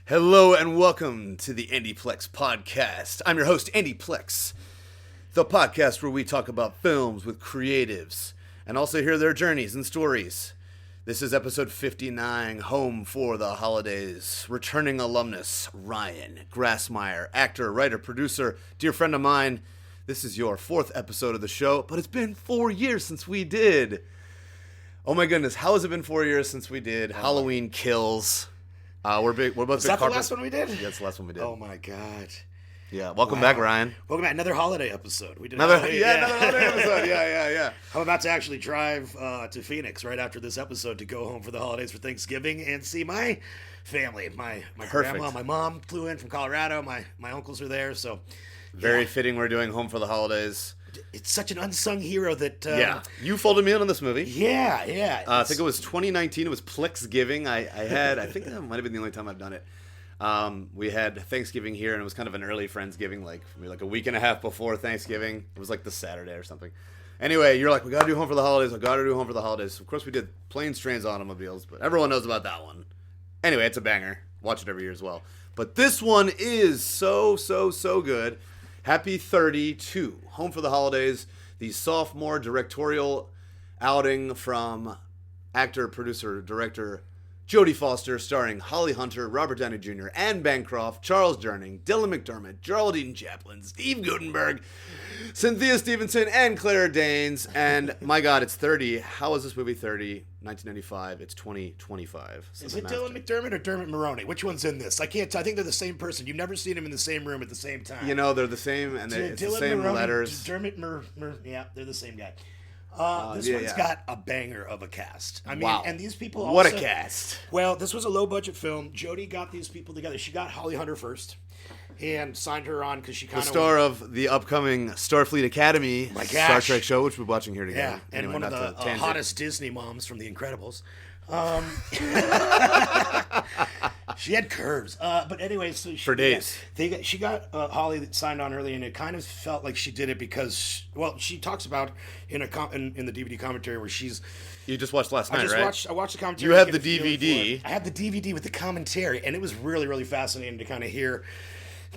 Hello and welcome to the Andy Plex podcast. I'm your host, Andy Plex, the podcast where we talk about films with creatives and also hear their journeys and stories. This is episode 59, Home for the Holidays. Returning alumnus, Ryan Grassmeyer, actor, writer, producer, dear friend of mine. This is your fourth episode of the show, but it's been 4 years since we did. Oh my goodness, how has it been 4 years since we did Halloween Kills? We're both Is that the last one we did? Yeah, it's the last one we did. Oh my god. Yeah, welcome back, Ryan. Welcome back. Another holiday episode. We did Another holiday episode. Yeah. I'm about to actually drive to Phoenix right after this episode to go home for the holidays for Thanksgiving and see my family. My grandma, my mom flew in from Colorado. My uncles are there, so very fitting. We're doing Home for the Holidays. It's such an unsung hero that you folded me in on this movie. Yeah. I think it was 2019. It was Plexgiving. I think that might have been the only time I've done it. We had Thanksgiving here, and it was kind of an early Friendsgiving, maybe like a week and a half before Thanksgiving. It was like the Saturday or something. Anyway, you're like, we gotta do Home for the Holidays. Of course, we did Planes, Trains, Automobiles, but everyone knows about that one. Anyway, it's a banger. Watch it every year as well. But this one is so good. Happy 32, Home for the Holidays, the sophomore directorial outing from actor, producer, director Jodie Foster, starring Holly Hunter, Robert Downey Jr., Anne Bancroft, Charles Durning, Dylan McDermott, Geraldine Chaplin, Steve Guttenberg, Cynthia Stevenson, and Claire Danes. And my God, it's 30. How is this movie 30? 1995. It's 2025. So is it Dylan McDermott or Dermot Mulroney? Which one's in this? I can't. I think they're the same person. You've never seen them in the same room at the same time. You know, they're the same, and it's the same Mulroney, letters. Dermot yeah, they're the same guy. This one's got a banger of a cast. I mean, wow. And these people also... What a cast. Well, this was a low-budget film. Jodie got these people together. She got Holly Hunter first and signed her on because she kind of... The star of the upcoming Starfleet Academy Star Trek show, which we're watching here together. Yeah, and anyway, one of the hottest Disney moms from The Incredibles. She had curves, but anyway, so for days. She got Holly signed on early, and it kind of felt like she did it because, she talks about in the DVD commentary where she's. You just watched last night, right? I watched the commentary. You had the DVD. I had the DVD with the commentary, and it was really, really fascinating to kind of hear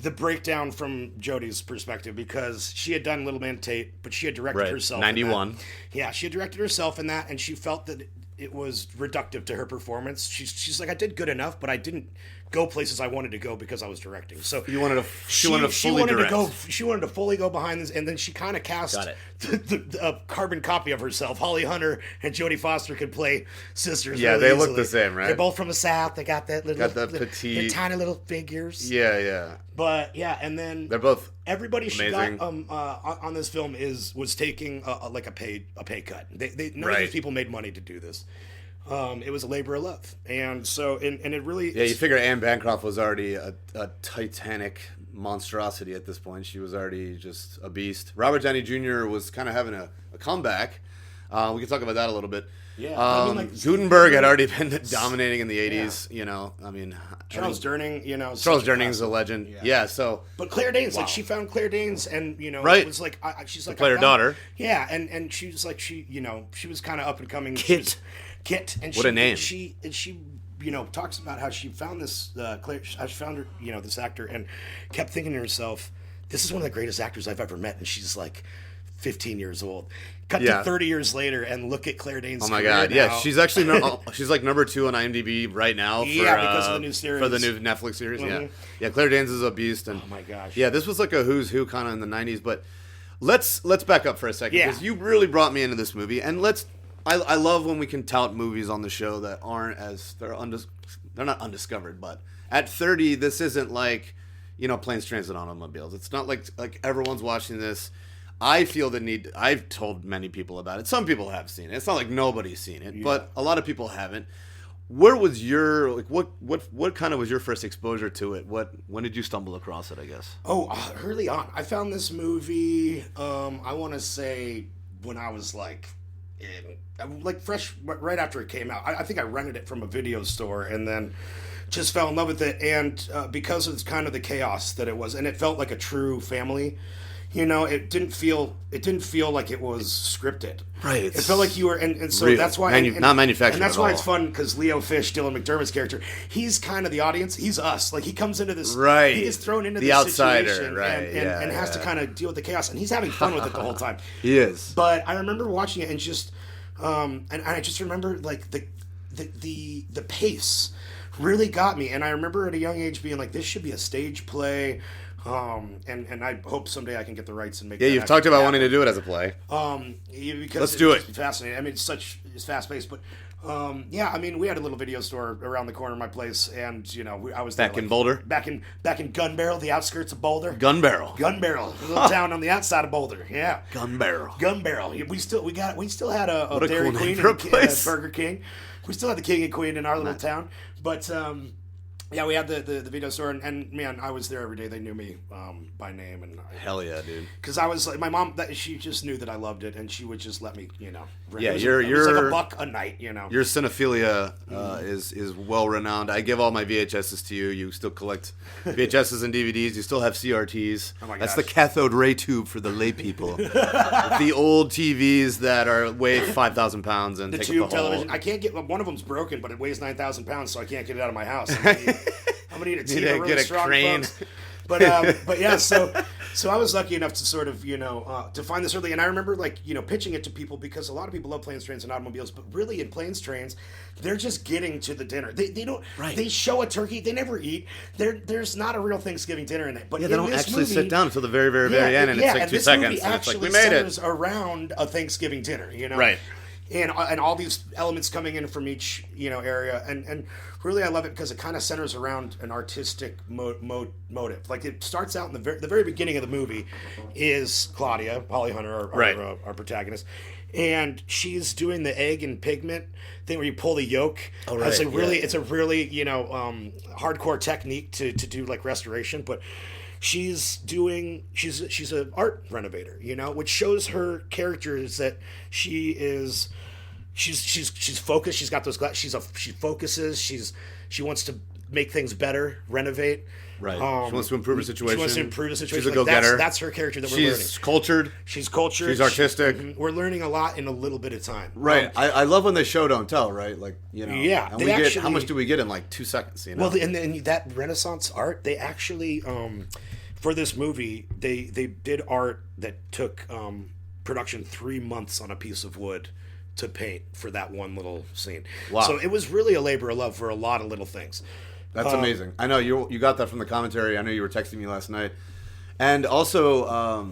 the breakdown from Jodie's perspective because she had done Little Man Tate, but she had directed herself. 91. Yeah, she had directed herself in that, and she felt that it was reductive to her performance. She's like, I did good enough, but I didn't go places I wanted to go because I was directing. So she wanted to fully direct. She wanted to fully go behind this, and then she kind of cast a carbon copy of herself. Holly Hunter and Jodie Foster could play sisters. Yeah, really they easily. look the same, right? They're both from the South. They got that little, petite, tiny little figures. Yeah. But yeah, and then they're both everybody amazing. She got on this film was taking a pay cut. None of these people made money to do this. It was a labor of love, and so and it really you figure Anne Bancroft was already a titanic monstrosity at this point. She was already just a beast. Robert Downey Jr. was kind of having a comeback. We can talk about that a little bit. Yeah, Gutenberg had already been dominating in the 80s. Yeah. You know, I mean, Charles Durning. Charles Durning is a legend. Yeah. So, but Claire Danes, she found Claire Danes, and it was like she's like her daughter. Yeah, and she was like she was kind of up and coming. Kit, and what a name. She talks about how she found this Claire. She found her, this actor, and kept thinking to herself, "This is one of the greatest actors I've ever met." And she's like 15 years old. Cut to 30 years later, and look at Claire Danes. Oh my God! Now. Yeah, she's actually she's like number 2 on IMDb right now. For, because of the new series, for the new Netflix series. Mm-hmm. Yeah. Claire Danes is a beast, and oh my gosh, yeah, this was like a who's who kind of in the 90s. But let's back up for a second because you really brought me into this movie, and I love when we can tout movies on the show that aren't they're not undiscovered, but at 30, this isn't like, Planes, Trains, and Automobiles. It's not like everyone's watching this. I feel the need. I've told many people about it. Some people have seen it. It's not like nobody's seen it, but a lot of people haven't. Where was your what kind of was your first exposure to it? When did you stumble across it? I guess. Early on, I found this movie. I want to say when I was like fresh right after it came out. I think I rented it from a video store and then just fell in love with it. And because of kind of the chaos that it was, and it felt like a true family. You know, it didn't feel like it was scripted. Right. It felt like you were, and so real. that's why Not manufactured. And that's at why all. it's fun because Leo Fish, Dylan McDermott's character, he's kind of the audience. He's us. Like he comes into this. Right. He gets thrown into the this outsider. situation Right. and has to kind of deal with the chaos, and he's having fun with it the whole time. He is. But I remember watching it and just, and I just remember like the pace really got me, and I remember at a young age being like, this should be a stage play. And I hope someday I can get the rights and make. Yeah, you've talked about wanting to do it as a play. Because let's do it. It's fascinating. I mean, it's fast paced, but yeah. I mean, we had a little video store around the corner of my place, and you know, I was there, Back in Boulder. back in Gun Barrel, the outskirts of Boulder. Gun Barrel. Gun Barrel, a little town on the outside of Boulder. Yeah. Gun Barrel. Gun Barrel. We still had a What a Dairy cool Queen name for a and place. Burger King. We still had the King and Queen in our little town, but. Yeah, we had the video store, and man, I was there every day. They knew me by name, and Hell yeah, dude. because I was like, my mom, she just knew that I loved it, and she would just let me, you know. Yeah, it was you're like $1 a night, you know. Your cinephilia is well renowned. I give all my VHSs to you. You still collect VHSs and DVDs. You still have CRTs. Oh my That's gosh. the cathode ray tube for the lay people. The old TVs that weigh 5,000 pounds and The take tube up the whole. television. I can't get one of them's broken, but it weighs 9,000 pounds, so I can't get it out of my house. I'm gonna need a team Need to of really get a strong crane. folks. But yeah, so I was lucky enough to sort of, you know, to find this early, and I remember like, you know, pitching it to people because a lot of people love planes, trains, and automobiles, but really in planes, trains, they're just getting to the dinner. They don't. Right. They show a turkey. They never eat. There's not a real Thanksgiving dinner in it. But Yeah, they in don't this actually movie, sit down until the very, very, very end, and it's like 2 this seconds. movie And it's like, actually we made centers it. around a Thanksgiving dinner, you know. Right. And all these elements coming in from each, you know, area, and really I love it because it kind of centers around an artistic motive. Like it starts out in the very beginning of the movie is Claudia Holly Hunter, our protagonist, and she's doing the egg and pigment thing where you pull the yolk. Oh, right, It's a really you know hardcore technique to do like restoration, but. She's an art renovator, you know, which shows her character is that she's focused. She's got those she focuses. She wants to make things better, renovate. Right. She wants to improve her situation. She wants to improve the situation. She's a go-getter. That's her character that we're learning. She's cultured. She's cultured. She's artistic. We're learning a lot in a little bit of time. Right. I love when they show don't tell, right? Like, you know. Yeah, And they we get, actually- how much do we get in like 2 seconds, you know? Well, and then that Renaissance art, they actually, for this movie, they did art that took production 3 months on a piece of wood to paint for that one little scene. Wow. So it was really a labor of love for a lot of little things. That's amazing. I know you got that from the commentary. I know you were texting me last night. And also,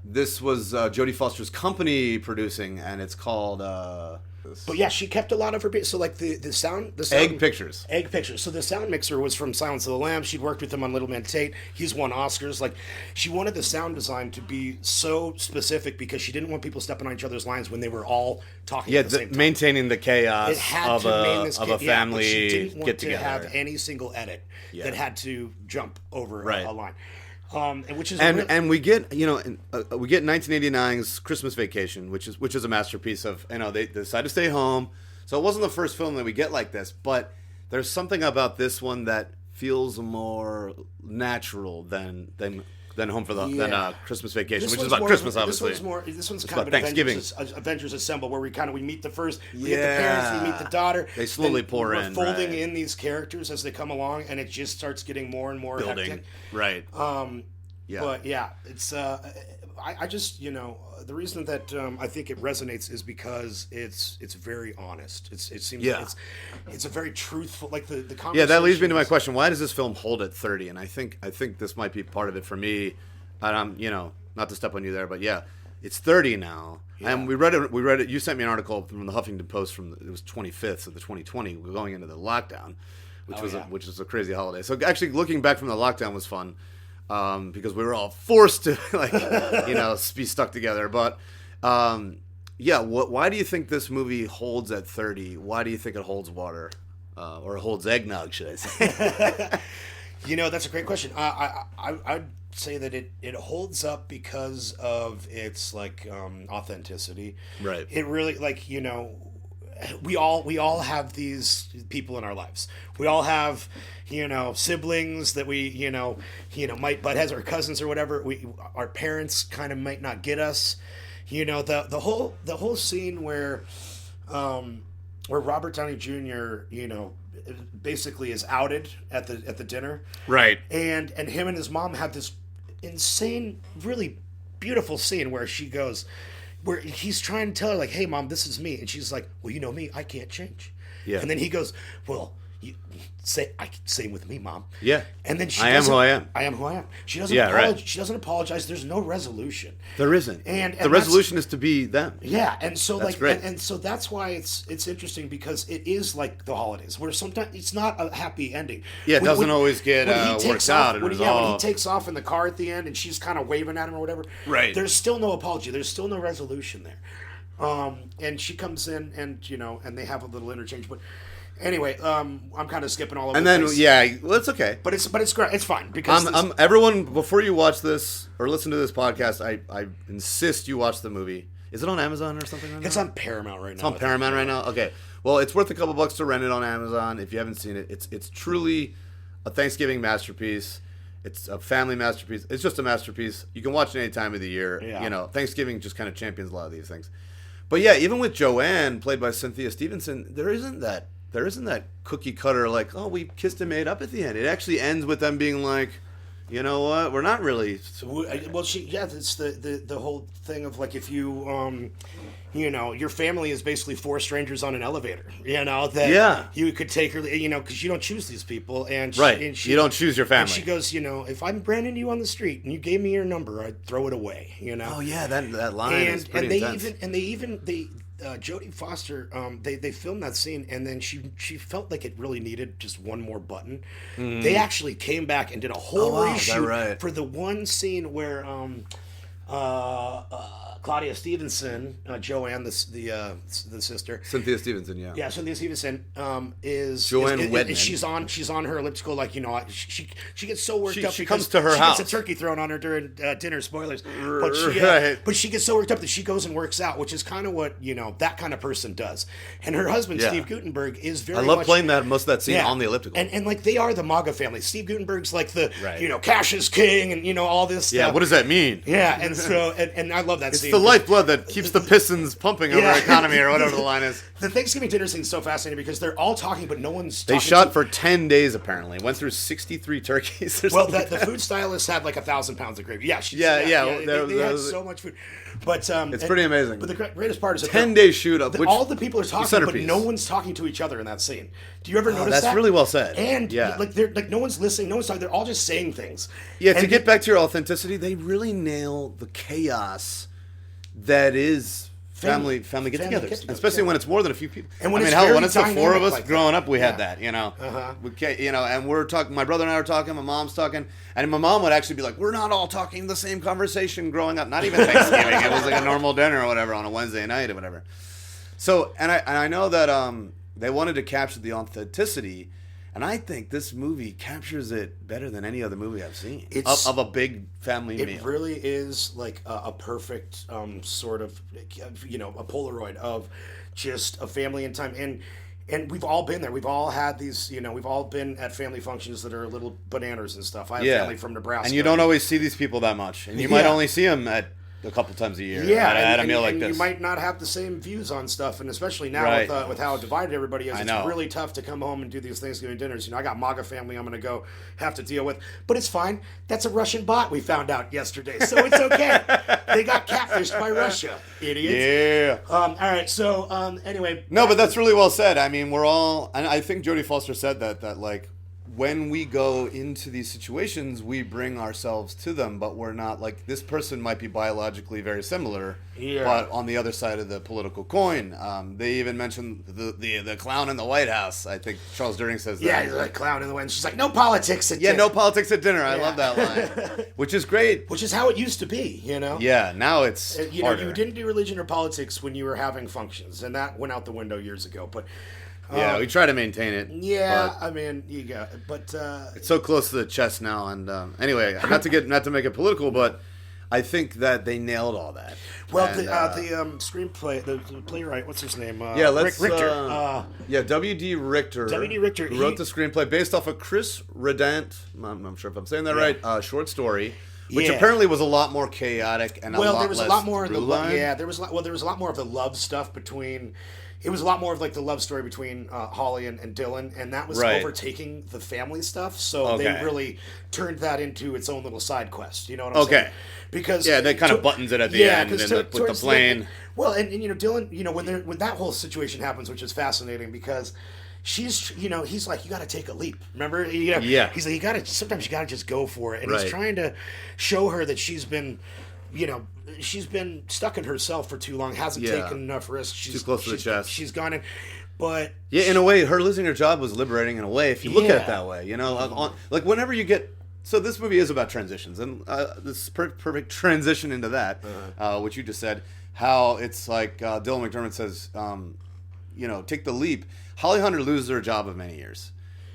this was Jodie Foster's company producing, and it's called... But yeah, she kept a lot of her... So like the sound... Egg Pictures. Egg Pictures. So the sound mixer was from Silence of the Lambs. She'd worked with him on Little Man Tate. He's won Oscars. Like, she wanted the sound design to be so specific because she didn't want people stepping on each other's lines when they were all talking at the same time. Maintaining the chaos It had of to remain this a but family she didn't want get to together. have any single edit that had to jump over a line. Which is And we get we get 1989's Christmas Vacation, which is a masterpiece of, you know, they decide to stay home. So it wasn't the first film that we get like this, but there's something about this one that feels more natural than Home for the Christmas Vacation, which is about Christmas, obviously. This one's It's kind of about Thanksgiving. Avengers Assemble, where we meet the first, we get the parents, we meet the daughter. They slowly and pour we're in, folding right. in these characters as they come along, and it just starts getting more and more Building, hectic. right? Yeah. But yeah, it's I just, you know, the reason that I think it resonates is because it's very honest. It seems like it's a very truthful, like the conversation. Yeah, that leads me to my question: why does this film hold at 30? And I think this might be part of it for me. And I'm, you know, not to step on you there, but yeah, it's 30 now. Yeah. And we read it. You sent me an article from the Huffington Post it was 25th of the 2020. We're going into the lockdown, which was a crazy holiday. So actually, looking back from the lockdown was fun. Because we were all forced to, like, you know, be stuck together. But, why do you think this movie holds at 30? Why do you think it holds water? Or holds eggnog, should I say? You know, that's a great question. I'd say that it holds up because of its, like, authenticity. Right. It really, like, you know... we all have these people in our lives. We all have, siblings that we, might butt heads, or cousins or whatever. Our parents kind of might not get us. The whole scene where Robert Downey Jr. Basically is outed at the dinner, right? And him and his mom have this insane, really beautiful scene where he's trying to tell her, like, "Hey, Mom, this is me," and she's like, "Well, you know me, I can't change." Yeah. And then he goes, "Well, same with me, Mom." Yeah. And then I am who I am. I am who I am. She doesn't Right. She doesn't apologize. There's no resolution. There isn't. And the resolution is to be them. Yeah, and so that's great. And so that's why it's interesting, because it is like the holidays, where sometimes it's not a happy ending. Yeah, it doesn't always get worked out. When he takes off in the car at the end and she's kind of waving at him or whatever, right? There's still no apology. There's still no resolution there. And she comes in and and they have a little interchange, but. Anyway, I'm kind of skipping all over. And the then, place. well, it's okay. But it's great. It's fine, because everyone, before you watch this or listen to this podcast, I insist you watch the movie. Is it on Amazon or something right now? It's on Paramount right now. It's on Paramount right now. Okay. Well, it's worth a couple bucks to rent it on Amazon if you haven't seen it. It's truly a Thanksgiving masterpiece. It's a family masterpiece. It's just a masterpiece. You can watch it any time of the year. Yeah. Thanksgiving just kind of champions a lot of these things. But yeah, even with Joanne, played by Cynthia Stevenson, there isn't that cookie cutter, like, oh, we kissed and made up at the end. It actually ends with them being like, you know what, we're not really. Well, it's the whole thing of, like, if you, your family is basically four strangers on an elevator, that you could take her, because you don't choose these people. And you don't choose your family. And she goes, if I'm branding you on the street and you gave me your number, I'd throw it away, Oh, yeah, that line is pretty intense. Jodie Foster, they filmed that scene, and then she felt like it really needed just one more button. Mm. They actually came back and did a whole reshoot for the one scene where Claudia Stevenson, Joanne, the sister, Cynthia Stevenson, yeah, Cynthia Stevenson is Joanne Wedman. She's on her elliptical, like, she gets so worked up. She comes to her house. She gets a turkey thrown on her during dinner. Spoilers, but but she gets so worked up that she goes and works out, which is kind of what that kind of person does. And her husband, Steve Guttenberg, is very. I love playing most of that scene on the elliptical. And like, they are the MAGA family. Steve Guttenberg's like the cash is king, and all this stuff. Yeah, what does that mean? Yeah, and so and I love that scene. The lifeblood that keeps the Pistons pumping over our economy, or whatever the line is. The Thanksgiving dinner scene is so fascinating because they're all talking, but no one's talking. They shot for 10 days, apparently. Went through 63 turkeys. Well, the food stylist had like 1,000 pounds of gravy. Yeah, they had so much food. But it's pretty amazing. But the greatest part is that 10-day shoot up. All the people are talking, but no one's talking to each other in that scene. Do you ever notice that? That's really well said. And like no one's listening, no one's talking. They're all just saying things. Yeah, to get back to your authenticity, they really nail the chaos that is family get-togethers, especially when it's more than a few people. And when when it's the four of us like growing up, we had that, and we're talking. My brother and I are talking. My mom's talking, and my mom would actually be like, "We're not all talking the same conversation growing up. Not even Thanksgiving. It was like a normal dinner or whatever on a Wednesday night or whatever." So, and I know that they wanted to capture the authenticity. And I think this movie captures it better than any other movie I've seen of a big family meal. It really is like a perfect sort of, a Polaroid of just a family in time. And we've all been there. We've all had these, we've all been at family functions that are a little bananas and stuff. I have family from Nebraska. And you don't always see these people that much. And you might only see them at a couple times a year at a meal like this. You might not have the same views on stuff, and especially now with how divided everybody is, it's really tough to come home and do these Thanksgiving dinners. I got MAGA family I'm going to have to deal with, but it's fine. That's a Russian bot we found out yesterday, so it's okay. They got catfished by Russia, idiots. Yeah. All right, so anyway. No, but that's really well said. I mean, we're all, and I think Jodie Foster said that like, when we go into these situations, we bring ourselves to them, but we're not like, this person might be biologically very similar, but on the other side of the political coin. They even mentioned the clown in the White House. I think Charles During says that. Yeah, he's a clown in the White House. She's like, no politics at dinner. Yeah, no politics at dinner. I love that line, which is great. Which is how it used to be, Yeah, now it's harder. You didn't do religion or politics when you were having functions, and that went out the window years ago, but... Yeah, we try to maintain it. Yeah, I mean, but it's so close to the chest now. And anyway, not to make it political, but I think that they nailed all that. Well, And, the screenplay, the playwright, what's his name? Richter. W.D. Richter. W.D. Richter. Who wrote the screenplay based off a Chris Redant, I'm sure if I'm saying that right, short story, which apparently was a lot more chaotic and there was less a lot more of the line. there was a lot more of the love stuff between. It was a lot more of like the love story between Holly and Dylan, and that was overtaking the family stuff. So they really turned that into its own little side quest. You know what I'm saying? Because they kind of buttons it at the end and with the plane. And Dylan, when that whole situation happens, which is fascinating because she's, he's like, you got to take a leap. Remember? He's like, sometimes you got to just go for it. And he's trying to show her that she's been stuck in herself for too long, hasn't taken enough risks. She's too close to the chest. She's gone in, but in a way, her losing her job was liberating. In a way, if you look at it that way, like whenever you get. So this movie is about transitions, and this is perfect transition into that, which you just said. How it's like Dylan McDermott says, take the leap. Holly Hunter loses her job of many years.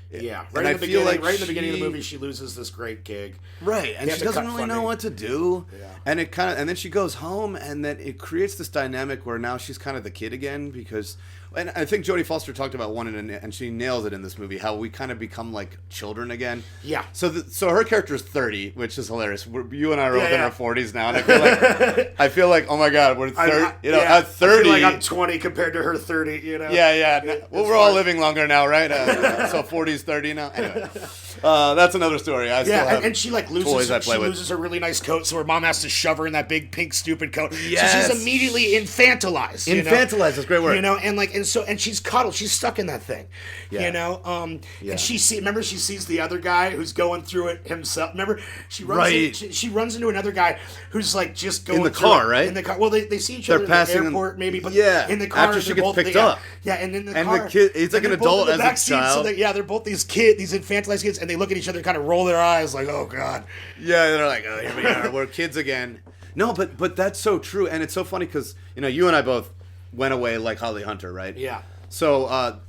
Yeah, right in the beginning of the movie, she loses this great gig. Right, and she doesn't really know what to do. Yeah. And and then she goes home, and then it creates this dynamic where now she's kind of the kid again because. And I think Jodie Foster talked about one, and she nails it in this movie, how we kind of become like children again. Yeah. So her character is 30, which is hilarious. You and I are both in our 40s now, and I feel like, oh my God, we're 30. At 30. I feel like I'm 20 compared to her 30. Yeah. Well, we're all living longer now, right? So 40's 30 now. Anyway, that's another story. I still have and she loses her really nice coat, so her mom has to shove her in that big pink stupid coat. Yes. So she's immediately infantilized. Infantilized is a great word. And she's coddled. She's stuck in that thing, And she sees the other guy who's going through it himself. Remember, she runs into another guy who's like just going in the car, right? In the car. Well, they see each other in the airport, maybe, but in the car after she gets picked up. And in the car, the kid, he's like an adult as a child. So they're both these infantilized kids, and they look at each other, and kind of roll their eyes, like, oh God. Yeah, they're like, oh, here we are, we're kids again. No, but that's so true, and it's so funny because you and I both went away like Holly Hunter, right? Yeah. So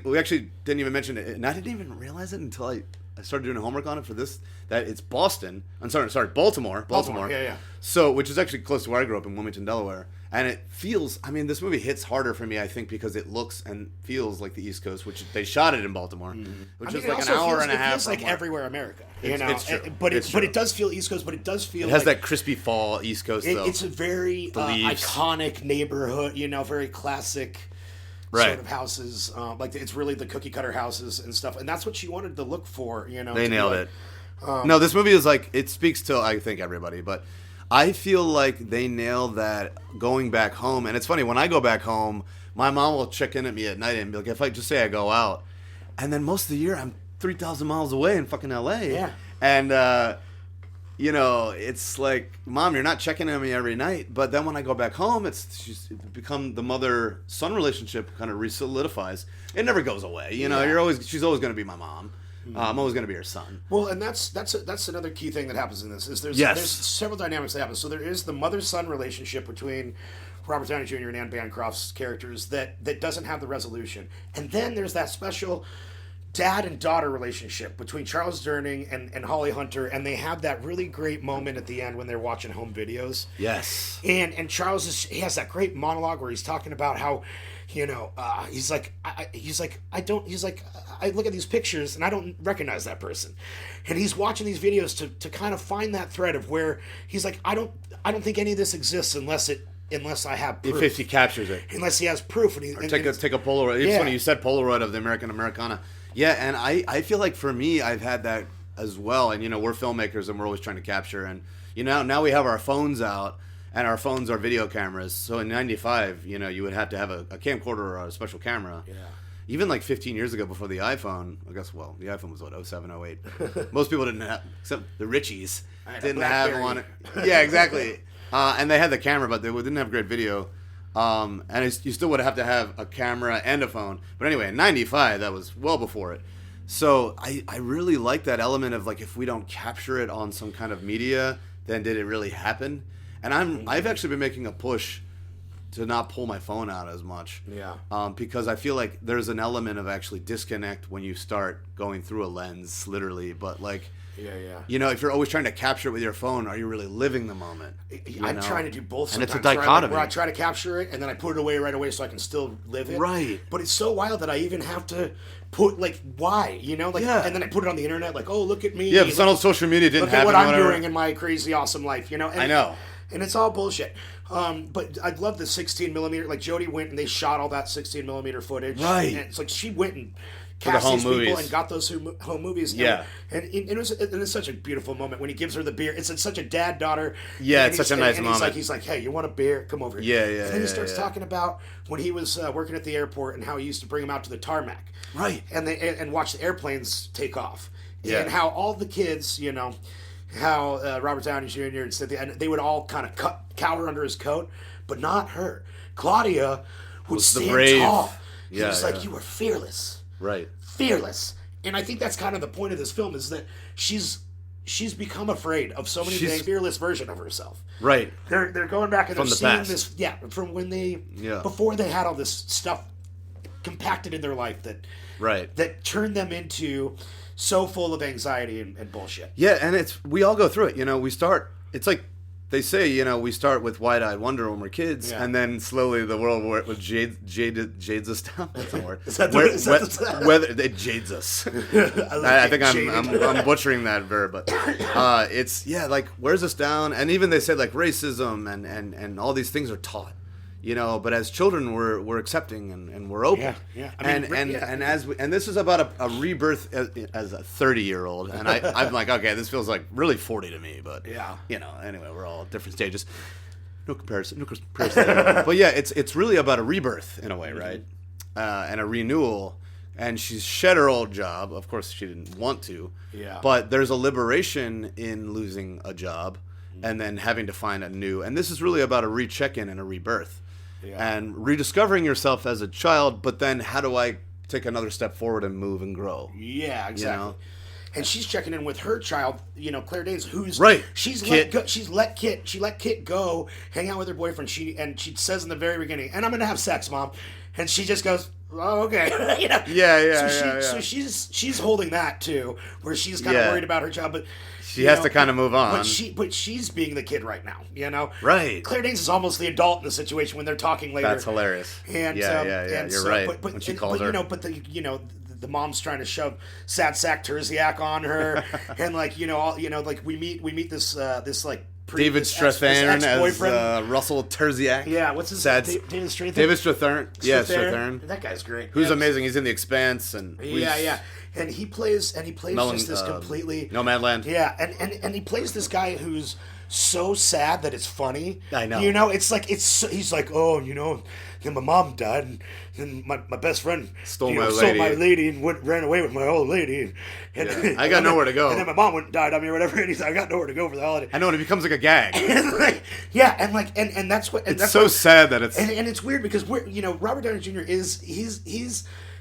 we actually didn't even mention it, and I didn't even realize it until I started doing homework on it for this. That it's Boston. I'm sorry, Baltimore. Yeah. So, which is actually close to where I grew up in Wilmington, Delaware, and it feels. I mean, this movie hits harder for me, I think, because it looks and feels like the East Coast, which they shot it in Baltimore, which is like an hour and a half. It feels like everywhere America. It's true. But it does feel East Coast. But it does feel. It has that crispy fall East Coast. Though. It's a very iconic neighborhood. Very classic. Sort of houses, like it's really the cookie cutter houses and stuff, and that's what she wanted to look for. They nailed it. No, this movie is like it speaks to I think everybody, but I feel like they nailed that going back home. And it's funny when I go back home, my mom will check in at me at night and be like, if I just say I go out, and then most of the year I'm 3,000 miles away in fucking LA. Yeah, and. It's like, Mom, you're not checking on me every night. But then when I go back home, she's become the mother-son relationship kind of re-solidifies. It never goes away. She's always going to be my mom. I'm always going to be her son. Well, and that's another key thing that happens in this. Is there's several dynamics that happen. So there is the mother-son relationship between Robert Downey Jr. and Anne Bancroft's characters that doesn't have the resolution. And then there's that special dad and daughter relationship between Charles Durning and Holly Hunter, and they have that really great moment at the end when they're watching home videos. Yes. And Charles he has that great monologue where he's talking about how, he's like I look at these pictures and I don't recognize that person, and he's watching these videos to kind of find that thread of where he's like I don't think any of this exists unless I have proof. If he captures it. Unless he has proof. Take a Polaroid. It's funny you said Polaroid of the American Americana. Yeah, and I feel like for me, I've had that as well. And, we're filmmakers and we're always trying to capture. And, now we have our phones out and our phones are video cameras. So in 95, you would have to have a camcorder or a special camera. Yeah. Even like 15 years ago before the iPhone, the iPhone was 07, 08. Most people didn't have, except the Richies, didn't have one. Yeah, exactly. And they had the camera, but they didn't have great video. And you still would have to have a camera and a phone. But anyway, in 95, that was well before it. So I really like that element of like, if we don't capture it on some kind of media, then did it really happen? And I've actually been making a push to not pull my phone out as much. Yeah. Because I feel like there's an element of actually disconnect when you start going through a lens, literally. But like, you know, if you're always trying to capture it with your phone, are you really living the moment? I'm trying to do both. And it's a dichotomy. Where I dichotomy. try to capture it and then I put it away right away so I can still live it. Right. But it's so wild that I even have to put like why, you know, like, and then I put it on the internet like, oh, look at me. Yeah, if it's not on social media, it didn't look happen. Look at what I'm whatever. doing in my crazy awesome life, you know. And, I know. And it's all bullshit. But I love the 16 millimeter. Like Jodie went and they shot all that 16 millimeter footage. Right. And it's like she went and For the cast home these people movies. and got those home movies. Yeah. And it's such a beautiful moment when he gives her the beer. It's such a dad-daughter. Yeah, and it's such a nice and moment. He's like, hey, you want a beer? Come over here. Yeah. And then he starts talking about when he was working at the airport and how he used to bring him out to the tarmac. Right. And watch the airplanes take off. Yeah. And how all the kids, you know, how Robert Downey Jr. and Cynthia, and they would all kind of cower under his coat, but not her. Claudia would stand brave. tall. He Yeah, was like, yeah. you were fearless. Right. Fearless. And I think that's kind of the point of this film is that she's become afraid of so many things. Fearless version of herself. Right. They're going back and From they're the seeing past. this. Yeah, from when they Yeah. before they had all this stuff compacted in their life that turned them into so full of anxiety and bullshit. Yeah, and we all go through it. You know, it's like they say, you know, we start with wide-eyed wonder when we're kids, and then slowly the world jades us down. That's a word. It jades us. I think I'm butchering that verb, but it's like wears us down. And even they say like racism and all these things are taught. You know, but as children, we're accepting and we're open. Yeah. And this is about a rebirth as a 30-year-old, and I'm like, okay, this feels like really 40 to me, but you know, anyway, we're all at different stages. No comparison. But yeah, it's really about a rebirth in a way, right? And a renewal. And she's shed her old job. Of course, she didn't want to. Yeah. But there's a liberation in losing a job and then having to find a new. And this is really about a recheck-in and a rebirth. Yeah. And rediscovering yourself as a child, but then how do I take another step forward and move and grow? Yeah, exactly. You know? And she's checking in with her child, you know, Claire Danes, who's right. She let Kit go, hang out with her boyfriend. She says in the very beginning, "And I'm gonna have sex, Mom," and she just goes, "Oh, okay." You know? Yeah. So she's holding that too, where she's kind of worried about her child, but she has to kind of move on. But she's being the kid right now, you know. Right. Claire Danes is almost the adult in the situation when they're talking later. That's hilarious. And yeah. You're right. But when she calls her. The mom's trying to shove sad sack Terziak on her, and like we meet this like David Strathairn as Russell Terziak. Yeah, what's his name? David Strathairn. David Strathairn. Yeah, Strathairn. That guy's great. Who's amazing. He's in The Expanse and and he plays just this completely Nomadland. Yeah, and he plays this guy who's so sad that it's funny. I know. You know, he's like, oh, you know, then my mom died, and then my best friend stole my lady and ran away with my old lady. And I got nowhere to go. And then my mom went and died on me or whatever, and he's like, I got nowhere to go for the holiday. I know, and it becomes like a gag. and that's what... And it's that's so sad that it's... And it's weird because Robert Downey Jr.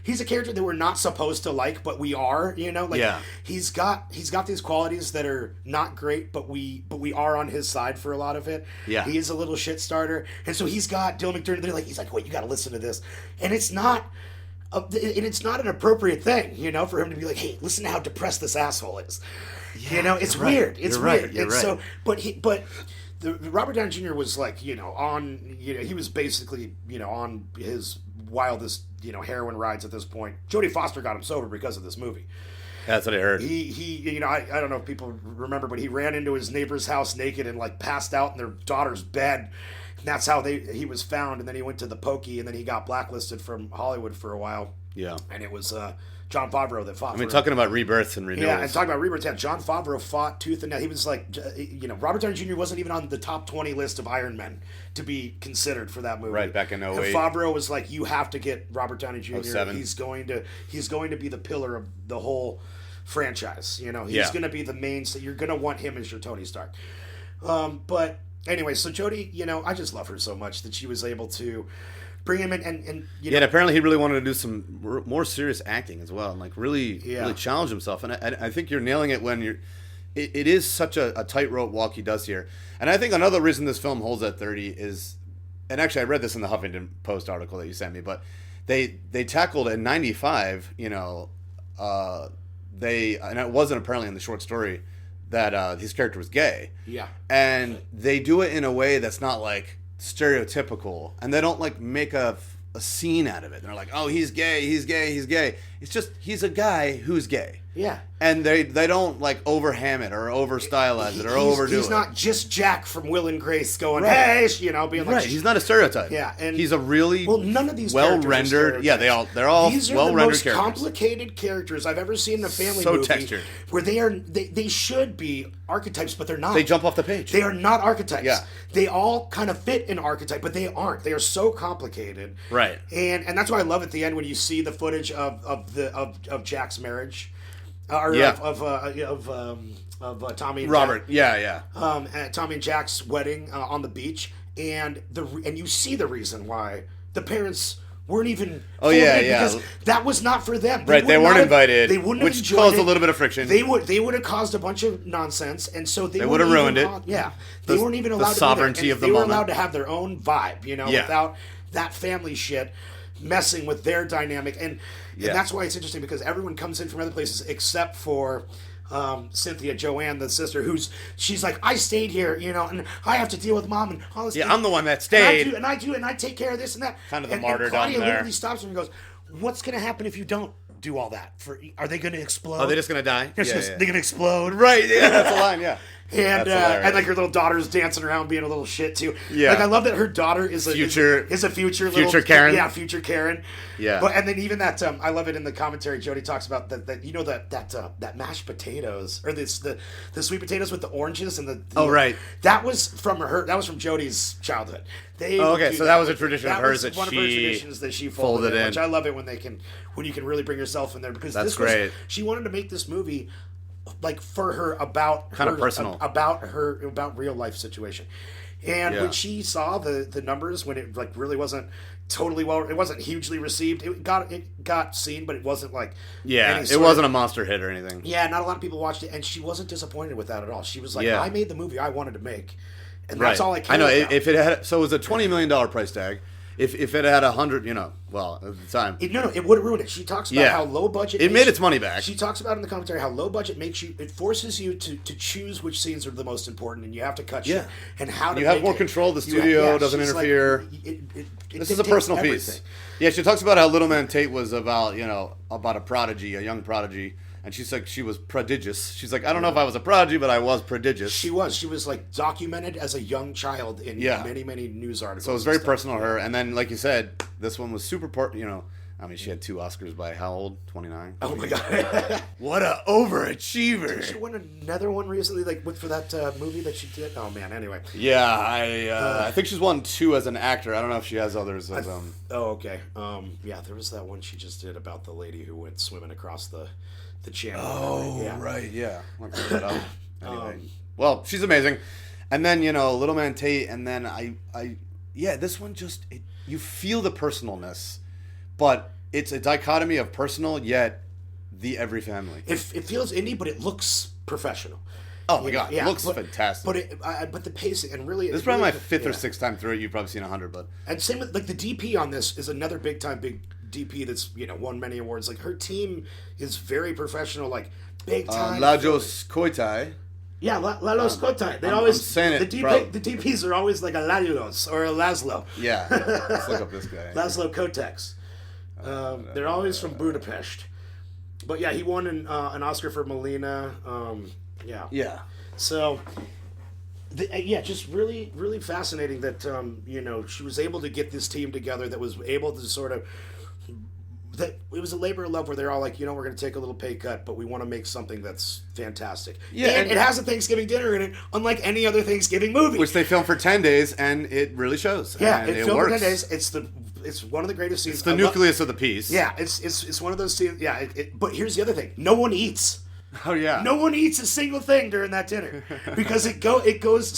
He's a character that we're not supposed to like, but we are, you know. Like he's got these qualities that are not great, but we are on his side for a lot of it. Yeah, he is a little shit starter, and so he's got Dylan McDermott. He's like, wait, you got to listen to this, and it's not an appropriate thing, you know, for him to be like, hey, listen to how depressed this asshole is. Yeah, you know, it's weird. It's weird. You're right. So, the Robert Downey Jr. was like, you know, he was basically, you know, on his wildest, you know, heroin rides at this point. Jodie Foster got him sober because of this movie. That's what I heard. He you know, I don't know if people remember, but he ran into his neighbor's house naked and like passed out in their daughter's bed. And that's how he was found. And then he went to the pokey, and then he got blacklisted from Hollywood for a while. Yeah. And it was John Favreau that fought. I mean, talking about rebirths and renewals. Yeah, and talking about rebirths, John Favreau fought tooth and nail. He was like, you know, Robert Downey Jr. wasn't even on the top 20 list of Iron Men to be considered for that movie. Right, back in 08. And Favreau was like, you have to get Robert Downey Jr. 07. He's going to be the pillar of the whole franchise. You know, he's going to be the main. So you're going to want him as your Tony Stark. But anyway, so Jodie, you know, I just love her so much that she was able to bring him in and you know. And apparently he really wanted to do some more serious acting as well, and like really challenge himself. And I think you're nailing it when you're. It is such a tightrope walk he does here, and I think another reason this film holds at 30 is and actually I read this in the Huffington Post article that you sent me, but they tackled in '95, and it wasn't apparently in the short story that his character was gay. Yeah. And they do it in a way that's not like stereotypical, and they don't like make a scene out of it. They're like, oh, he's gay, he's gay, he's gay. It's just he's a guy who's gay. Yeah. And they don't like overham it or over stylize it or overdo it. He's not just Jack from Will and Grace going, right. hey, being like, right. He's not a stereotype. Yeah, and he's a really none of these well rendered. Yeah, they're all these are well the rendered most characters. complicated characters I've ever seen in a family so movie. Textured. Where they should be archetypes, but they're not. They jump off the page. They are not archetypes. Yeah. They all kind of fit an archetype, but they aren't. They are so complicated. Right. And that's why I love at the end when you see the footage of Jack's marriage. Of Tommy and Robert, Jack. Tommy and Jack's wedding on the beach, and you see the reason why the parents weren't even. Because that was not for them. They weren't invited. They wouldn't which have enjoyed caused it. a little bit of friction. They would have caused a bunch of nonsense, and so they would have ruined it. They weren't even allowed. The sovereignty to be there. of the they moment. were allowed to have their own vibe, without that family shit messing with their dynamic, and that's why it's interesting because everyone comes in from other places except for Cynthia Joanne, the sister, she's like, I stayed here, and I have to deal with mom and all this. Yeah, I'm the one that stayed, and I take care of this and that. Kind of the martyrdom there. And Claudia literally stops her and goes, "What's going to happen if you don't do all that? Are they going to explode? Are they just going to die? They're going to explode, right? Yeah, that's the line. Yeah." And like her little daughter's dancing around being a little shit too. Yeah. Like I love that her daughter is a future little, Karen. Yeah, future Karen. Yeah. But and then even that I love it in the commentary. Jodie talks about that mashed potatoes or the sweet potatoes with the oranges and the right. That was from her. That was from Jodie's childhood. So that was a tradition of hers that one of her traditions that she folded in. Which I love it when you can really bring yourself in there because that's great. She wanted to make this movie like for her about kind of personal about real life situation, and when she saw the numbers when it like really wasn't totally it wasn't hugely received. It got seen, but it wasn't like it wasn't a monster hit or anything. Yeah, not a lot of people watched it, and she wasn't disappointed with that at all. She was like, I made the movie I wanted to make, and that's all I cared about. If it had it was a $20 million price tag. If it had 100, at the time. It would have ruined it. She talks about how low budget. It made its money back. She talks about in the commentary how low budget it forces you to choose which scenes are the most important, and you have to cut shit. And how to you have more control. The studio doesn't interfere. This is a personal piece. Yeah, she talks about how Little Man Tate was about a prodigy, a young prodigy. And she's like, she was prodigious. She's like, I don't know if I was a prodigy, but I was prodigious. She was like documented as a young child in many, many news articles. So it was very personal to her. And then, like you said, this one was super, she had 2 Oscars by how old? 29? Oh my God. What a overachiever. Did she win another one recently, for that movie that she did? Oh man, anyway. Yeah, I think she's won 2 as an actor. I don't know if she has others as Oh, okay. There was that one she just did about the lady who went swimming across the channel. Oh, right, yeah. I'll look that up. Anyway. Well, she's amazing. And then, Little Man Tate, and then this one just, you feel the personalness, but it's a dichotomy of personal, yet the every family. It feels indie, but it looks professional. Oh my God, it looks fantastic. But the pacing, and really... This is probably my 5th or 6th time through it. You've probably seen 100, but... And same with, the DP on this is another big DP that's won many awards. Like her team is very professional, like big time. Lajos Koitai. Yeah, Lajos Koitai. They always saying it. The DPs are always like a Lajos or a Laszlo. Yeah, let's look up this guy. Laszlo Kotex. They're always from Budapest. But yeah, he won an Oscar for Melina. Yeah. So. Just really, really fascinating that she was able to get this team together that was able to sort of that it was a labor of love where they're all like, we're going to take a little pay cut, but we want to make something that's fantastic. Yeah, and it has a Thanksgiving dinner in it, unlike any other Thanksgiving movie, which they filmed for 10 days, and it really shows. Yeah, and it filmed for 10 days. It's one of the greatest scenes. It's the nucleus of the piece. Yeah, it's one of those scenes. Yeah, but here's the other thing: no one eats. Oh yeah. No one eats a single thing during that dinner because it goes.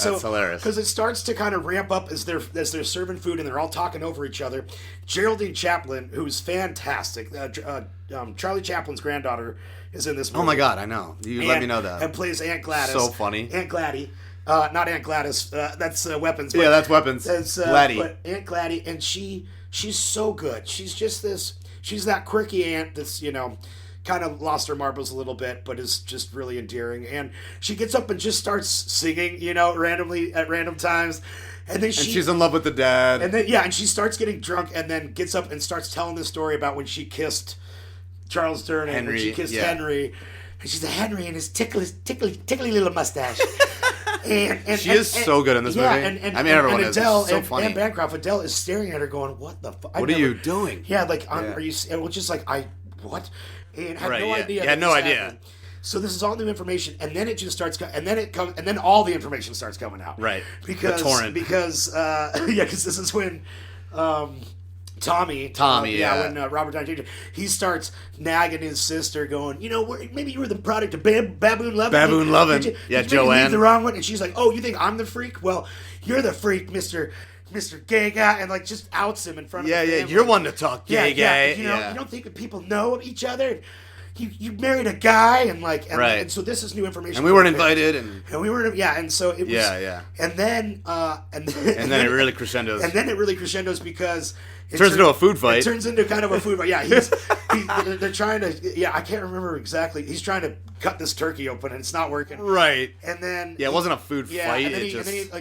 That's hilarious. Because it starts to kind of ramp up as they're serving food and they're all talking over each other. Geraldine Chaplin, who's fantastic, Charlie Chaplin's granddaughter, is in this movie. Oh my God, I know. You let me know that. And plays Aunt Gladys. So funny. Aunt Gladdy. Not Aunt Gladys. That's Weapons. Yeah, that's Weapons. That's Gladdy. But Aunt Gladdy, and she's so good. She's just this. She's that quirky aunt that's kind of lost her marbles a little bit, but is just really endearing. And she gets up and just starts singing, randomly at random times. And then she's in love with the dad. And then and she starts getting drunk and then gets up and starts telling this story about when she kissed Charles Durning, Henry, when she kissed Henry. And she's a Henry and his tickly little mustache. And she is so good in this movie. And everyone is. Adele, It's so funny. And Bancroft, Adele is staring at her going, what the fuck? What are you doing? Yeah, are you, it was just like, what? And had no idea. Had no idea. Happened. So this is all new information, and then it just starts, and then all the information starts coming out. Right. Because the torrent. Because because this is when Tommy, when Robert Downey Jr. he starts nagging his sister, going, maybe you were the product of Baboon Lovin'. Baboon Lovin'. Did Yeah, you Joanne. leave the wrong one, and she's like, oh, you think I'm the freak? Well, you're the freak, Mr. Gay Guy, and just outs him in front of the family. Yeah, you're one to talk gay. You don't think that people know each other? You married a guy, and right. and so this is new information. And we weren't invited, and we weren't, and so it was, and then it really crescendos. And then it really crescendos because it turns into a food fight. It turns into kind of a food fight. Yeah, they're trying to. Yeah, I can't remember exactly. He's trying to cut this turkey open, and it's not working. Right. And then it wasn't a food fight. And then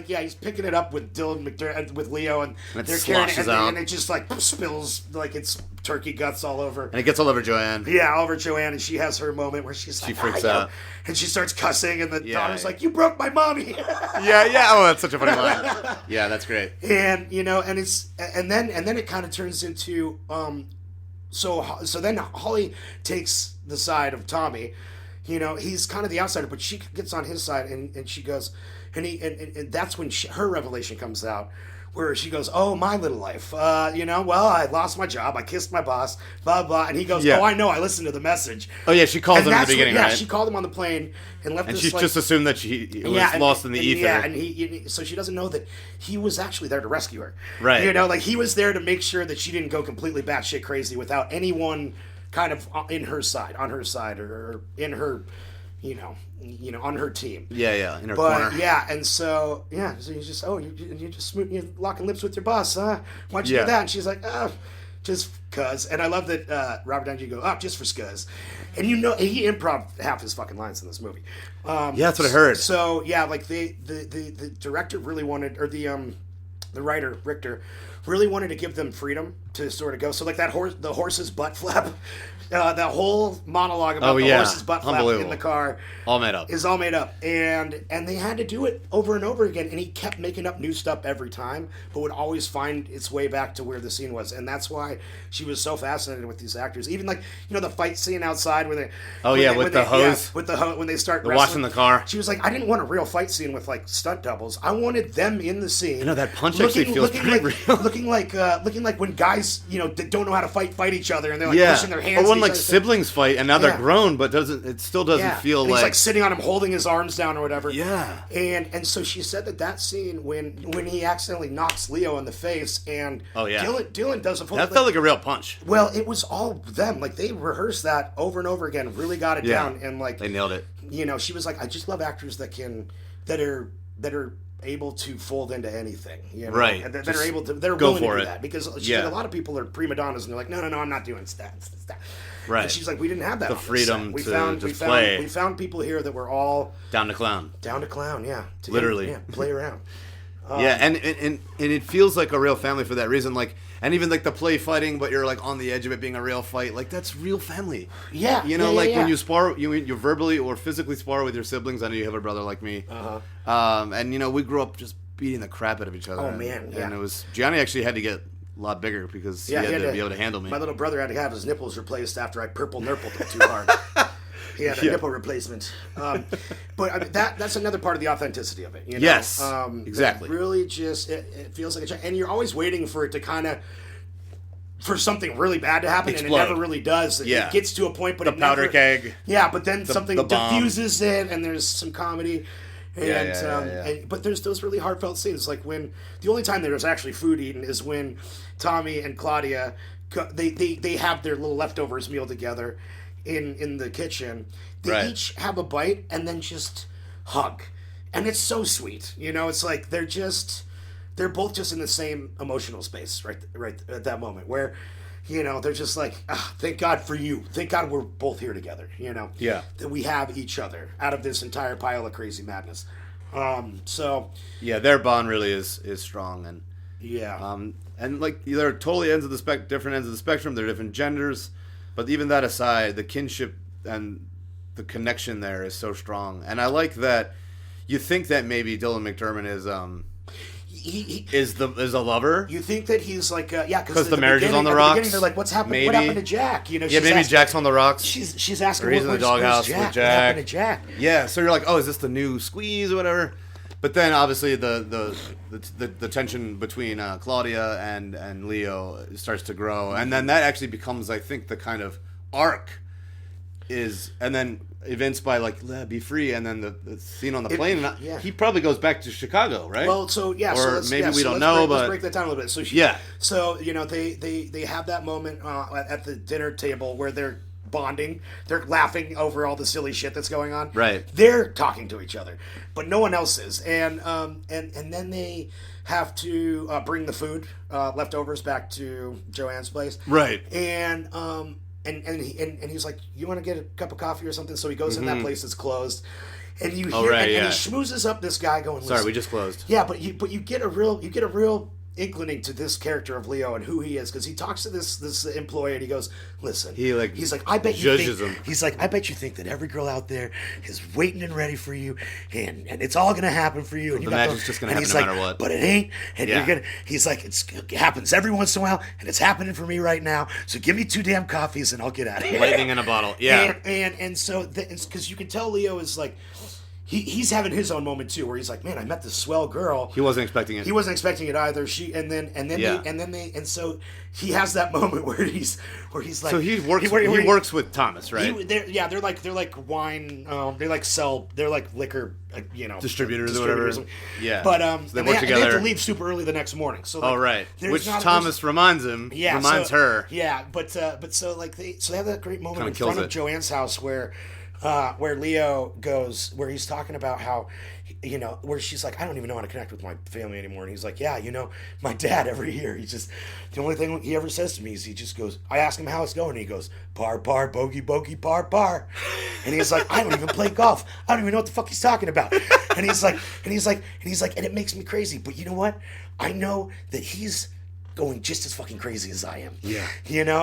he's picking it up with Dylan McDermott, with Leo, and they're carrying it, and it just spills like it's turkey guts all over. And it gets all over Joanne. Yeah, all over Joanne, and she has her moment where she freaks out, and she starts cussing, and the daughter's like, "You broke my mommy." yeah. Oh, that's such a funny line. Yeah, that's great. And and then it kind of turns into so then Holly takes the side of Tommy. He's kind of the outsider, but she gets on his side, and she goes, and that's when her revelation comes out, where she goes, oh, my little life, well, I lost my job, I kissed my boss, blah, blah, and he goes, oh, I know, I listened to the message. Oh, yeah, she called him in the beginning, right? Yeah, she called him on the plane, and left and this, she just assumed that he was lost in the ether. Yeah, and so she doesn't know that he was actually there to rescue her. Right. He was there to make sure that she didn't go completely batshit crazy without anyone kind of on her side, or in her, on her team. Yeah, in her corner. Yeah, and so he's just, you're locking lips with your boss, huh? Why'd you do that? And she's like, oh, just cuz. And I love that Robert Downey Jr. goes, just for scuzz. And he improv half his fucking lines in this movie. That's what I heard. So the director really wanted, or the writer Richter really wanted to give them freedom to sort of go. So the horse's butt flap, that whole monologue about the horse's butt flap in the car, all made up, is all made up, and they had to do it over and over again. And he kept making up new stuff every time, but would always find its way back to where the scene was. And that's why she was so fascinated with these actors. Even the fight scene outside where they with the hose, when they start watching the car. She was like, I didn't want a real fight scene with stunt doubles. I wanted them in the scene. That punch actually feels pretty real. Looking like when guys that don't know how to fight each other, and they're pushing their hands. Or when siblings fight and now they're grown, but it still doesn't feel and like he's sitting on him holding his arms down or whatever. Yeah. And so she said that scene when he accidentally knocks Leo in the face, and Dylan does a full, that felt like a real punch. Well, it was all them. They rehearsed that over and over again, really got it down, and they nailed it. She was like, I just love actors that are able to fold into anything, right? And that are able to, they're willing to do that, because a lot of people are prima donnas and they're like, no, I'm not doing that. Right. And she's like, we didn't have that. The freedom to play. We found people here that were all down to clown. Yeah. Literally. Play around. And it feels like a real family for that reason. And even the play fighting, but you're on the edge of it being a real fight. That's real family. Yeah. When you spar, you verbally or physically spar with your siblings. I know you have a brother like me. And we grew up just beating the crap out of each other. Oh man. And it was Gianni actually had to get a lot bigger because he had to be able to handle me. My little brother had to have his nipples replaced after I purple nurpled him too hard. He had a nipple replacement. But that's another part of the authenticity of it. Yes, exactly. It really just, it feels like and you're always waiting for it to kind of, for something really bad to happen, explode. And it never really does. It gets to a point, but the powder keg. Yeah, but then something diffuses it, and there's some comedy. But there's those really heartfelt scenes, like when the only time there's actually food eaten is when Tommy and Claudia they have their little leftovers meal together in the kitchen. They each have a bite and then just hug. And it's so sweet. You know, it's like they're both just in the same emotional space right at that moment where, you know, they're just like, thank God for you. Thank God we're both here together, you know. Yeah. That we have each other out of this entire pile of crazy madness. So yeah, their bond really is strong, and yeah. And like they're totally different ends of the spectrum. They're different genders, but even that aside, the kinship and the connection there is so strong. And I like that. You think that maybe Dylan McDermott is a lover. You think that he's like because the marriage is on the rocks. They're like, what's happened? Maybe. What happened to Jack? You know, yeah, maybe Jack's on the rocks. She's asking, or he's in the doghouse with Jack. What happened to Jack? Yeah, so you're like, oh, is this the new squeeze or whatever? But then obviously the tension between Claudia and Leo starts to grow, and then that actually becomes, I think, the kind of arc is, and then evinced by like be free, and then the scene on the plane. And he probably goes back to Chicago, right? Well, so yeah, or maybe we don't know, but let's break that down a little bit. So so you know they have that moment at the dinner table where they're bonding, they're laughing over all the silly shit that's going on. Right, they're talking to each other, but no one else is, and then they have to bring the food leftovers back to Joanne's place. Right, and he's like, you want to get a cup of coffee or something? So he goes in that place that's closed, and you hear and he schmoozes up this guy going, sorry, we just closed. Yeah, but you get a real inkling to this character of Leo and who he is, because he talks to this employee and he goes, listen, he's like, I bet you think, he's like, I bet you think that every girl out there is waiting and ready for you, and it's all gonna happen for you, and the magic's just gonna happen no matter what. But it ain't, and you're gonna. He's like, it happens every once in a while, and it's happening for me right now. So give me 2 damn coffees and I'll get out of here. Lightning in a bottle. Yeah, and so because you can tell Leo is like. He's having his own moment too, where he's like, "Man, I met this swell girl." He wasn't expecting it. He wasn't expecting it either. So he has that moment where he's like. So he works with Thomas, right? They're like wine. They like liquor, distributors or whatever. Yeah, but so they work together. They have to leave super early the next morning. So right, which Thomas reminds him. Yeah, reminds her. Yeah, but so they have that great moment in front of Joanne's house where Leo goes, where he's talking about how, where she's like, I don't even know how to connect with my family anymore. And he's like, yeah, my dad every year, the only thing he ever says to me is he just goes, I ask him how it's going, and he goes, par, bogey, par. And he's like, I don't even play golf. I don't even know what the fuck he's talking about. And he's like, and it makes me crazy. But you know what? I know that he's going just as fucking crazy as I am. Yeah.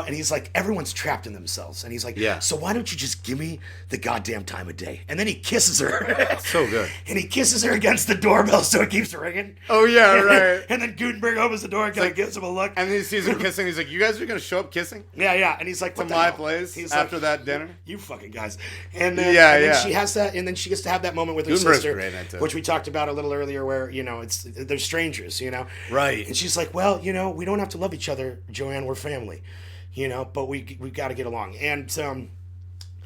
And he's like, everyone's trapped in themselves. And he's like, so why don't you just give me the goddamn time of day? And then he kisses her. So good. And he kisses her against the doorbell so it keeps ringing. Oh, yeah, right. And then Gutenberg opens the door and kind of gives him a look. And he sees him kissing. He's like, you guys are going to show up kissing? Yeah. And he's like, to my place after that dinner? You fucking guys. And then she has that, and then she gets to have that moment with her sister, which we talked about a little earlier, where, they're strangers, Right. And she's like, well, we don't have to love each other, Joanne. We're family, but we got to get along. And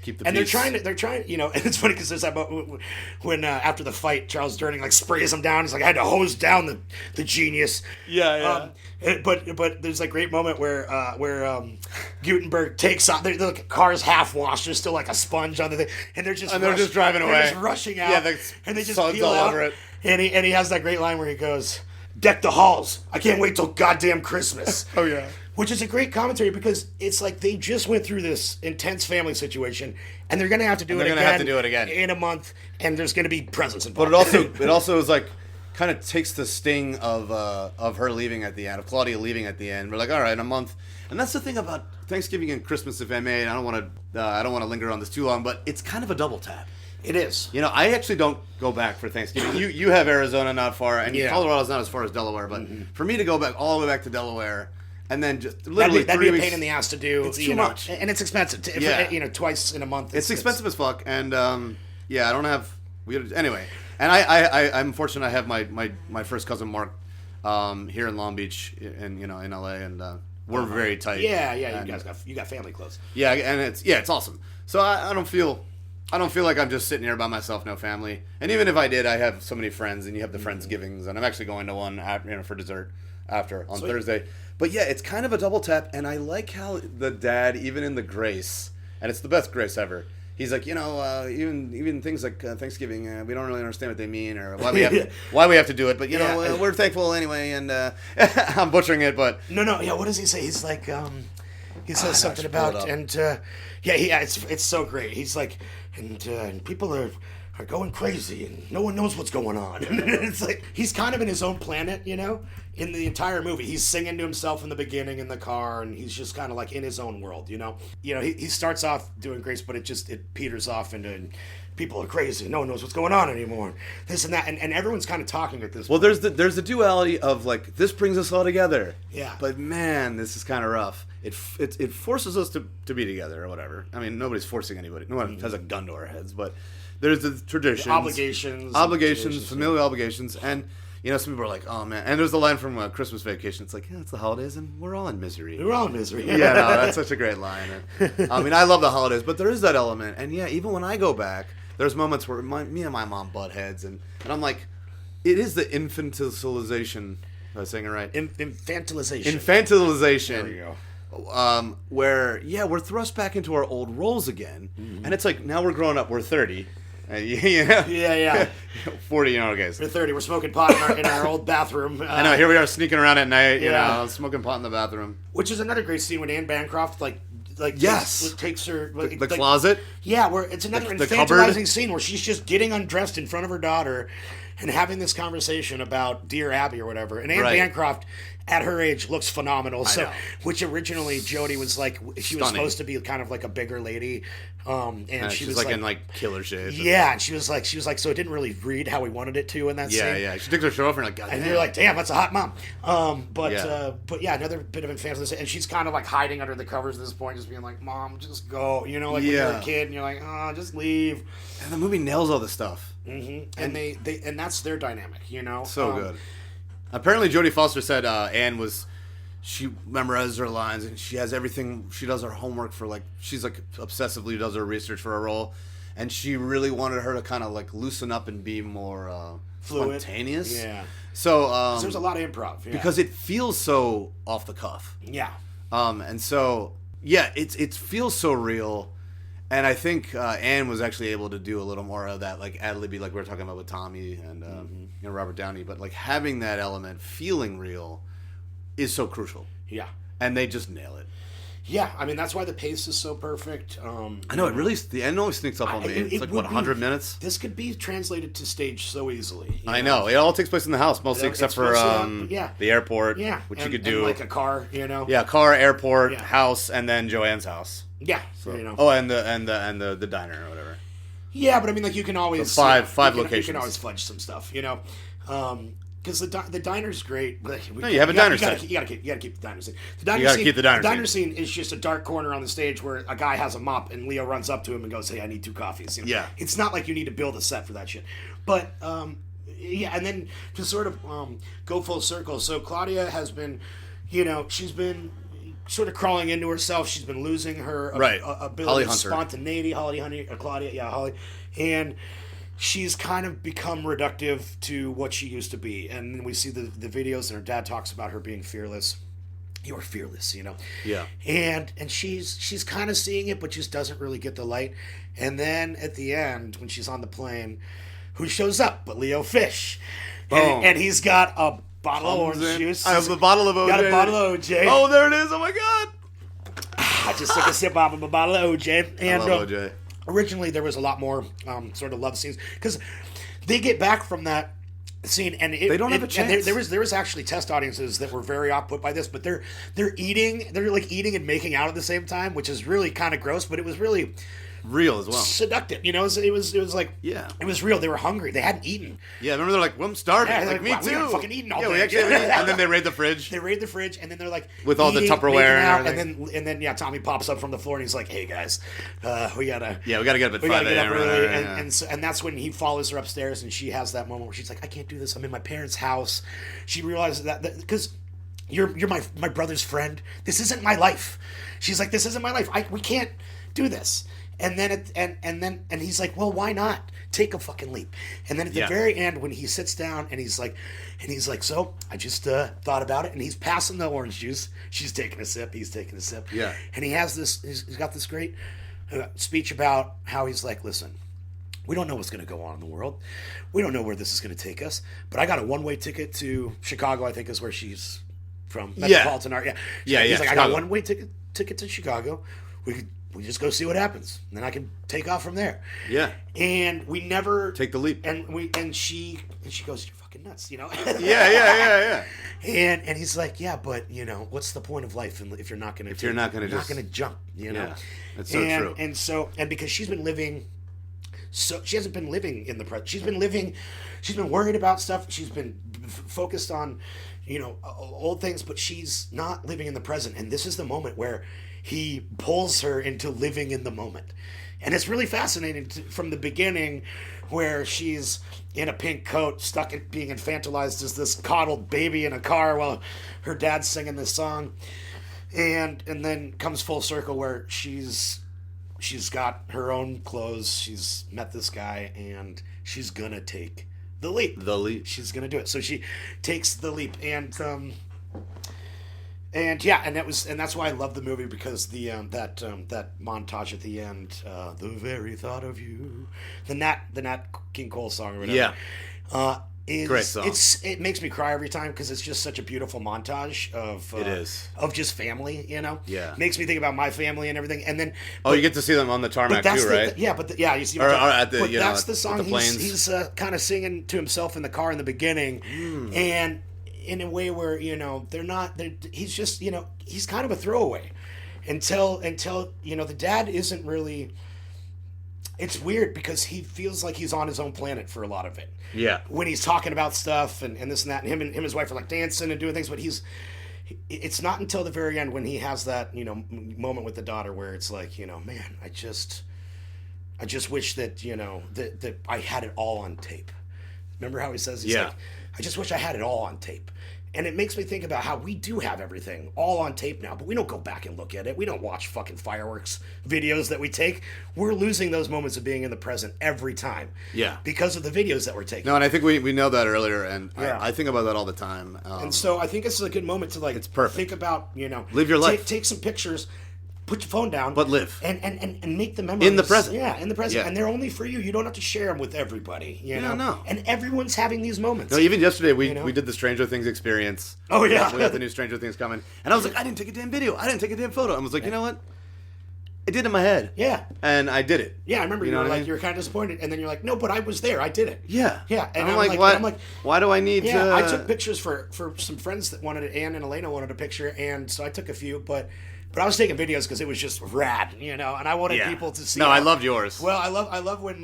keep the and peace. they're trying, and it's funny because there's that moment when after the fight, Charles Durning like sprays him down. He's like, I had to hose down the genius. Yeah. But there's that great moment where Gutenberg takes off. The car's half washed. There's still like a sponge on the thing, and they're just driving away. They're just rushing out. Yeah, and they just peel peel all out. over it. And he has that great line where he goes, "Deck the halls. I can't wait till goddamn Christmas." Oh yeah. Which is a great commentary, because it's like they just went through this intense family situation, and they're gonna have to do it again in a month, and there's gonna be presents involved. But it also is like kind of takes the sting of her leaving at the end, of Claudia leaving at the end. We're like, all right, a month, and that's the thing about Thanksgiving and Christmas, if I may. And I don't want to linger on this too long, but it's kind of a double tap. It is. I actually don't go back for Thanksgiving. You have Arizona not far, and Colorado's not as far as Delaware, but for me to go back all the way back to Delaware, and then just literally that'd be a pain in the ass to do. It's too much, and it's expensive. Twice in a month. It's expensive as fuck, and I don't have. Anyway, and I'm fortunate. I have my first cousin Mark here in Long Beach, in LA, and we're very tight. Yeah. You got family close. Yeah, and it's awesome. So I don't feel like I'm just sitting here by myself, no family. And even if I did, I have so many friends, and you have the Friendsgivings, and I'm actually going to one for dessert after on Thursday. But yeah, it's kind of a double tap, and I like how the dad, even in the grace, and it's the best grace ever, he's like, even things like Thanksgiving, we don't really understand what they mean or why we have to do it, but we're thankful anyway. And I'm butchering it, but yeah. What does he say? He's like, he says something about it's so great. He's like, and people are going crazy and no one knows what's going on. It's like he's kind of in his own planet, in the entire movie. He's singing to himself in the beginning in the car, and he's just kind of like in his own world, he starts off doing great, but it peters off into people are crazy, no one knows what's going on anymore, this and that, and everyone's kind of talking at this point. There's the duality of like, this brings us all together, but man, this is kind of rough. It forces us to be together or whatever. I mean, nobody's forcing anybody, no one has a gun to our heads, but there's the traditions, obligations, familial obligations, and some people are like, oh man, and there's the line from Christmas Vacation. It's like, it's the holidays and we're all in misery. We're all in misery. Yeah, no, that's such a great line. I mean, I love the holidays, but there is that element, and even when I go back, there's moments where me and my mom butt heads, and I'm like, it is the infantilization. Am I saying it right? Infantilization. There you go. Where we're thrust back into our old roles again, and it's like now we're growing up. We're 30. Yeah. 40, okay. We're 30. We're smoking pot in our old bathroom. I know. Here we are sneaking around at night. Smoking pot in the bathroom. Which is another great scene when Anne Bancroft takes her the closet. Yeah, where it's another infantilizing scene where she's just getting undressed in front of her daughter and having this conversation about Dear Abby or whatever. And Anne Bancroft, at her age, looks phenomenal. Which originally Jodie was like, she was supposed to be kind of like a bigger lady, and she was like in like killer shape. Yeah, and she was like, so it didn't really read how we wanted it to in that scene. Yeah. She took her shirt off and and you're like, damn, that's a hot mom. But another bit of infantilization, and she's kind of like hiding under the covers at this point, just being like, Mom, just go. When you're a kid and you're like, oh, just leave. And the movie nails all this stuff. Mm-hmm. And they that's their dynamic, So good. Apparently, Jodie Foster said Anne she memorizes her lines and she has everything. She does her homework she's like obsessively does her research for a role, and she really wanted her to kind of like loosen up and be more fluid, spontaneous. Yeah. So there's a lot of improv because it feels so off the cuff. Yeah. And so it feels so real. And I think Anne was actually able to do a little more of that, like ad-libby, like we were talking about with Tommy and Robert Downey. But like having that element, feeling real, is so crucial. Yeah, and they just nail it. Yeah, I mean that's why the pace is so perfect. I know the end always sneaks up on me. It's like 100 minutes. This could be translated to stage so easily. I know it all takes place in the house mostly, except for the airport. Yeah, which you could do like a car. Yeah, car, airport, house, and then Joanne's house. Yeah. So, and the diner or whatever. Yeah, but I mean, like you can always so five locations. You can always fudge some stuff, because the diner's great. But you have a diner scene. You gotta keep the diner scene. You gotta keep the diner scene is just a dark corner on the stage where a guy has a mop and Leo runs up to him and goes, "Hey, I need 2 coffees." Yeah. It's not like you need to build a set for that shit, but and then to sort of go full circle. So Claudia has been, she's been sort of crawling into herself. She's been losing her ability of spontaneity. Holly, and she's kind of become reductive to what she used to be. And we see the videos, and her dad talks about her being fearless. You are fearless, Yeah. And she's kind of seeing it, but just doesn't really get the light. And then at the end, when she's on the plane, who shows up but Leo Fish? And he's got a bottle of orange juice. I have a bottle of OJ. Got a bottle of OJ. Oh, there it is. Oh, my God. I just took a sip out of a bottle of OJ. And, I love OJ. Originally, there was a lot more sort of love scenes. Because they get back from that scene, and they don't have a chance. There was actually test audiences that were very off put by this, but they're eating and making out at the same time, which is really kind of gross, but it was really real as well. Seductive. It was like, it was real. They were hungry. They hadn't eaten. Yeah, remember they're like, well, I'm starving. Yeah, like, me too. We haven't fucking eaten all day. We actually haven't eaten. And then they raid the fridge. They raid the fridge, and then they're like with all the Tupperware and everything. And then Tommy pops up from the floor and he's like, hey guys, we gotta get up at 5 a.m. And that's when he follows her upstairs, and she has that moment where she's like, I can't do this. I'm in my parents' house. She realizes that because you're my brother's friend. This isn't my life. She's like, this isn't my life. We can't do this. And then and he's like, well, why not take a fucking leap? And then at the very end, when he sits down and he's like, so I just thought about it, and he's passing the orange juice. She's taking a sip. He's taking a sip. Yeah. And he has this. He's got this great speech about how he's like, listen, we don't know what's going to go on in the world. We don't know where this is going to take us. But I got a one-way ticket to Chicago, I think is where she's from. Metropolitan Art. Yeah. He's like, Chicago. I got a one-way ticket to Chicago. We just go see what happens. And then I can take off from there. Yeah. And we never... Take the leap. And she goes, you're fucking nuts, Yeah. And he's like, yeah, but, what's the point of life if you're not going to... You're not going to jump, Yeah, that's so true. And because she's been living... So she hasn't been living in the present. She's been worried about stuff. She's been focused on, old things, but she's not living in the present. And this is the moment where he pulls her into living in the moment. And it's really fascinating from the beginning where she's in a pink coat, stuck in being infantilized as this coddled baby in a car while her dad's singing this song. And then comes full circle where she's got her own clothes. She's met this guy, and she's gonna take the leap. She's gonna do it. So she takes the leap, and that's why I love the movie, because the that montage at the end, the very thought of you, the Nat King Cole song or whatever. Yeah. Great song. It makes me cry every time because it's just such a beautiful montage of just family, Yeah. Makes me think about my family and everything. And then you get to see them on the tarmac too, right? You see. That's the song he's kind of singing to himself in the car in the beginning, and in a way where they're not. He's just he's kind of a throwaway until the dad isn't really. It's weird because he feels like he's on his own planet for a lot of it. Yeah. When he's talking about stuff and this and that, and him and his wife are like dancing and doing things, but it's not until the very end when he has that, moment with the daughter where it's like, man, I just wish that, that I had it all on tape. Remember how he says, he's like, I just wish I had it all on tape. And it makes me think about how we do have everything all on tape now, but we don't go back and look at it. We don't watch fucking fireworks videos that we take. We're losing those moments of being in the present every time. Yeah. Because of the videos that we're taking. No, and I think we know that earlier, and I think about that all the time. And so I think it's a good moment to it's perfect. Think about, live your life. Take some pictures. Put your phone down. But live. And make the memories. In the present. Yeah, in the present. Yeah. And they're only for you. You don't have to share them with everybody. No. And everyone's having these moments. No, even yesterday we did the Stranger Things experience. Oh, yeah. We got the new Stranger Things coming. And I was like, I didn't take a damn video. I didn't take a damn photo. I was like, you know what? I did it in my head. Yeah. And I did it. Yeah, I remember you were like, you were kind of disappointed. And then you're like, no, but I was there. I did it. Yeah. Yeah. And I'm like, why do I need to... I took pictures for some friends that wanted it. Ann and Elena wanted a picture. And so I took a few, But I was taking videos because it was just rad, and I wanted people to see. No, I loved yours. Well, I love when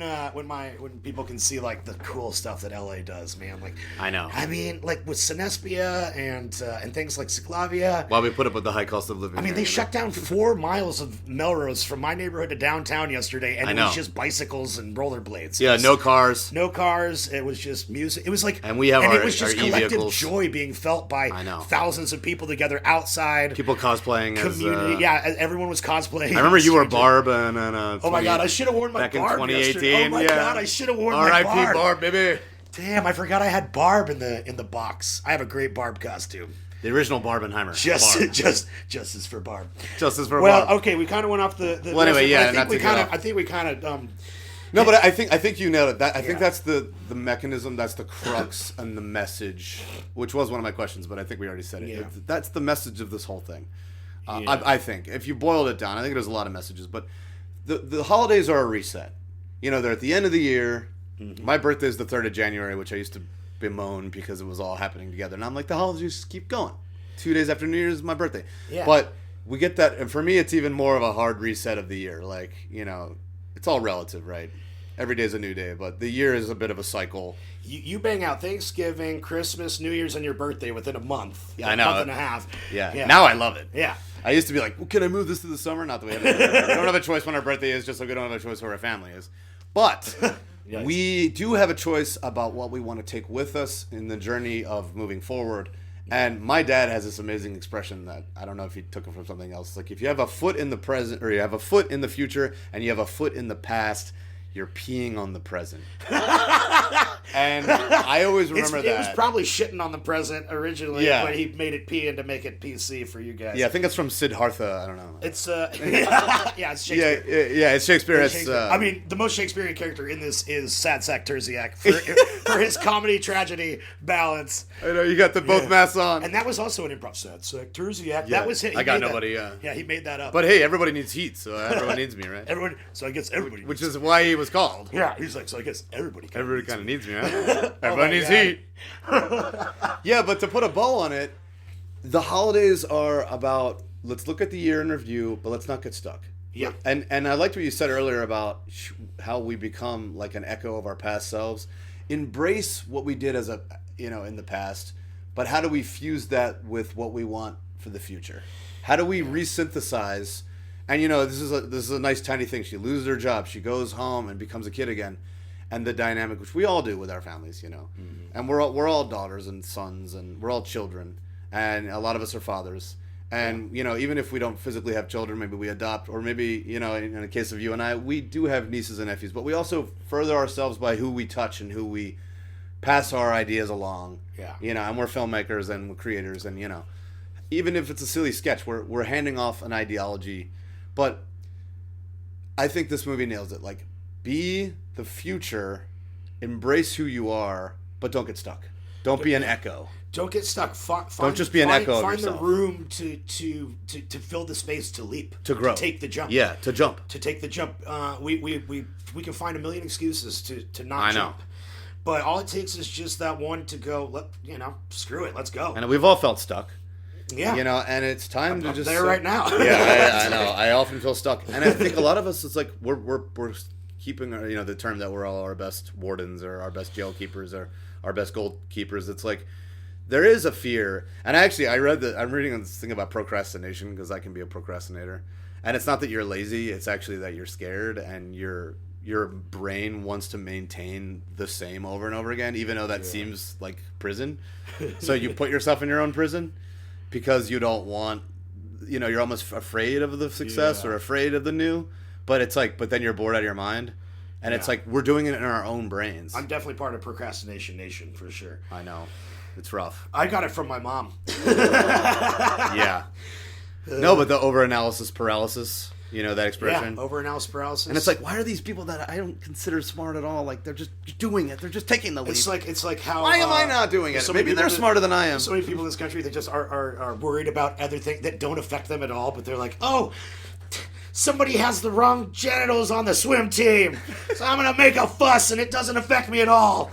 people can see like the cool stuff that LA does, man. Like I know. I mean, like with Cinespia and things like Ciclavia. Well, we put up with the high cost of living. I mean, they shut down 4 miles of Melrose from my neighborhood to downtown yesterday, and it was just bicycles and rollerblades. Yeah, no cars. No cars. It was just music. It was like, and we have it was just collective e-vehicles. Joy being felt by thousands of people together outside. People cosplaying community. Everyone was cosplaying. I remember you were Barb and oh my god, I should have worn my back Barb in 2018. Yesterday. Oh my god, I should have worn my Barb. R.I.P. Barb, baby. Damn, I forgot I had Barb in the box. I have a great Barb costume. The original Barbenheimer. Justice for Barb. Justice for Barb. Well, okay, we kind of went off the. Well, anyway, I think we kind of. No, but I think you nailed it. I think that's the mechanism, that's the crux and the message, which was one of my questions, but I think we already said it. Yeah. That's the message of this whole thing. I think if you boiled it down, I think there's a lot of messages, but the holidays are a reset. They're at the end of the year. Mm-hmm. My birthday is the 3rd of January, which I used to bemoan because it was all happening together. And I'm like, the holidays just keep going. 2 days after New Year's is my birthday. Yeah. But we get that, and for me, it's even more of a hard reset of the year. Like, it's all relative, right? Every day is a new day, but the year is a bit of a cycle. You bang out Thanksgiving, Christmas, New Year's, and your birthday within a month. Yeah, I know. A month and a half. Yeah. Now I love it. Yeah. I used to be like, well, can I move this to the summer? Not that we have we don't have a choice when our birthday is, just like we don't have a choice where our family is. But we do have a choice about what we want to take with us in the journey of moving forward. And my dad has this amazing expression that I don't know if he took it from something else. Like, if you have a foot in the present, or you have a foot in the future, and you have a foot in the past, you're peeing on the present. And I always remember It was probably shitting on the present originally, but he made it P to make it PC for you guys. Yeah, I think it's from Siddhartha. I don't know. It's it's Shakespeare. Yeah, it's Shakespeare. I mean, the most Shakespearean character in this is Sad Sack Terziak for his comedy tragedy balance. I know you got the both masks on, and that was also an improv. Sad Sack Terziak. Yeah, that was him. I got nobody. Yeah, he made that up. But hey, everybody needs heat, so everyone needs me, right? So I guess everybody. Which is why he was called. Yeah, he's like, so I guess everybody kind of needs me, right? Everybody needs heat. Yeah, but to put a bow on it, the holidays are about, let's look at the year in review, but let's not get stuck. Yeah. And I liked what you said earlier about how we become like an echo of our past selves. Embrace what we did as in the past, but how do we fuse that with what we want for the future? How do we resynthesize? And this is a nice tiny thing. She loses her job, she goes home and becomes a kid again. And the dynamic, which we all do with our families, mm-hmm. And we're all daughters and sons, and we're all children, and a lot of us are fathers. And even if we don't physically have children, maybe we adopt, or maybe in the case of you and I, we do have nieces and nephews. But we also further ourselves by who we touch and who we pass our ideas along. Yeah. And we're filmmakers and we're creators, and even if it's a silly sketch, we're handing off an ideology. But I think this movie nails it. Like, be the future, embrace who you are, but don't get stuck. Don't be an echo. Don't get stuck. Don't just be an echo of yourself. Yourself. Find the room to fill the space to leap, to grow, to take the jump. Yeah, to jump. To take the jump. We can find a million excuses to not jump. I know. But all it takes is just that one to go. Screw it. Let's go. And we've all felt stuck. Yeah. And it's time to I'm just there right now. Yeah, I know. I often feel stuck, and I think a lot of us, it's like we're keeping the term that we're all our best wardens or our best jail keepers or our best goalkeepers. It's like there is a fear, and I'm reading this thing about procrastination because I can be a procrastinator, and it's not that you're lazy, it's actually that you're scared and your brain wants to maintain the same over and over again, even though that seems like prison. So you put yourself in your own prison because you don't want, you're almost afraid of the success or afraid of the new. But it's like, but then you're bored out of your mind. And it's like, we're doing it in our own brains. I'm definitely part of Procrastination Nation, for sure. I know. It's rough. I got it from my mom. Yeah. No, but the overanalysis paralysis, that expression. Yeah, overanalysis paralysis. And it's like, why are these people that I don't consider smart at all? Like, they're just doing it. They're just taking the leap. It's like how... Why am I not doing it? Maybe they're smarter than I am. So many people in this country that just are worried about other things that don't affect them at all, but they're like, oh... somebody has the wrong genitals on the swim team, so I'm going to make a fuss and it doesn't affect me at all.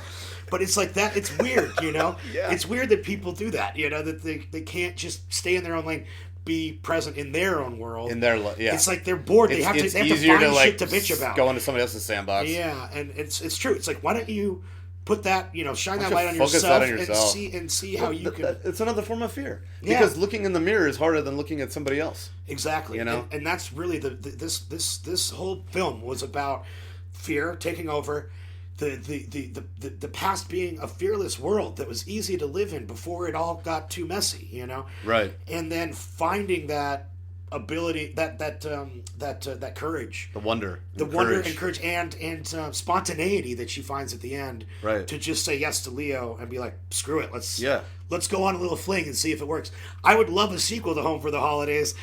But it's like that. It's weird, Yeah. It's weird that people do that, that they can't just stay in their own lane, be present in their own world. It's like they're bored. They have to find shit to bitch about. Go into somebody else's sandbox. Yeah, and it's true. It's like, why don't you put that, shine that light on yourself, and see how you can... It's another form of fear. Because looking in the mirror is harder than looking at somebody else. Exactly. And that's really this whole film was about fear taking over, the past being a fearless world that was easy to live in before it all got too messy, Right. And then finding that ability, that courage, the wonder and courage and spontaneity that she finds at the end, right, to just say yes to Leo and be like, screw it, let's go on a little fling and see if it works. I would love a sequel to Home for the Holidays,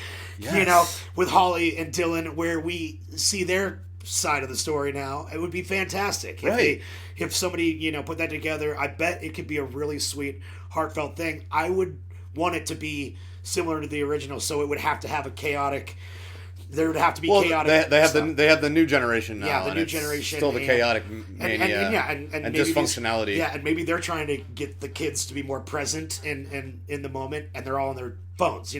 with Holly and Dylan, where we see their side of the story now. It would be fantastic, right? If somebody put that together. I bet it could be a really sweet, heartfelt thing. I would want it to be similar to the original, so it would have to have a chaotic. There would have to be chaotic. They have the new generation now. Yeah, the new generation. Still the chaotic mania and dysfunctionality. And maybe they're trying to get the kids to be more present in the moment, and they're all on their phones,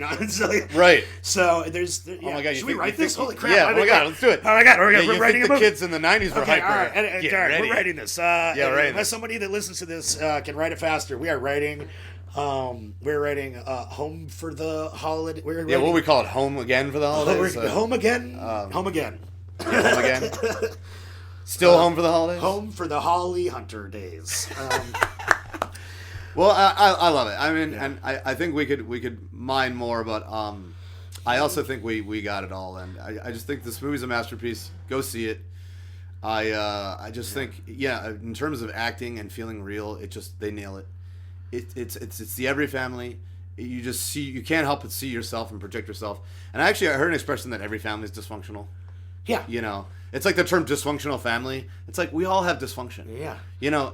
Right. So there's. Oh my God! Should we write this? Holy crap! Yeah. Oh my God! Let's do it. Oh my God! We're writing a movie. The kids in the '90s were hyper. All right. We're writing this. Unless somebody that listens to this can write it faster, we are writing. We're writing Home for the Holiday. What do we call it? Home again for the holidays? Home again. Home again. Home again. Still home for the holidays. Home for the Holly Hunter days. Well, I love it. I mean, and I think we could mine more, but I also think we got it all, and I just think this movie's a masterpiece. Go see it. I just think, in terms of acting and feeling real, they nail it. It's the every family. You can't help but see yourself and project yourself. And I heard an expression that every family is dysfunctional. Yeah. It's like the term dysfunctional family. It's like we all have dysfunction. Yeah.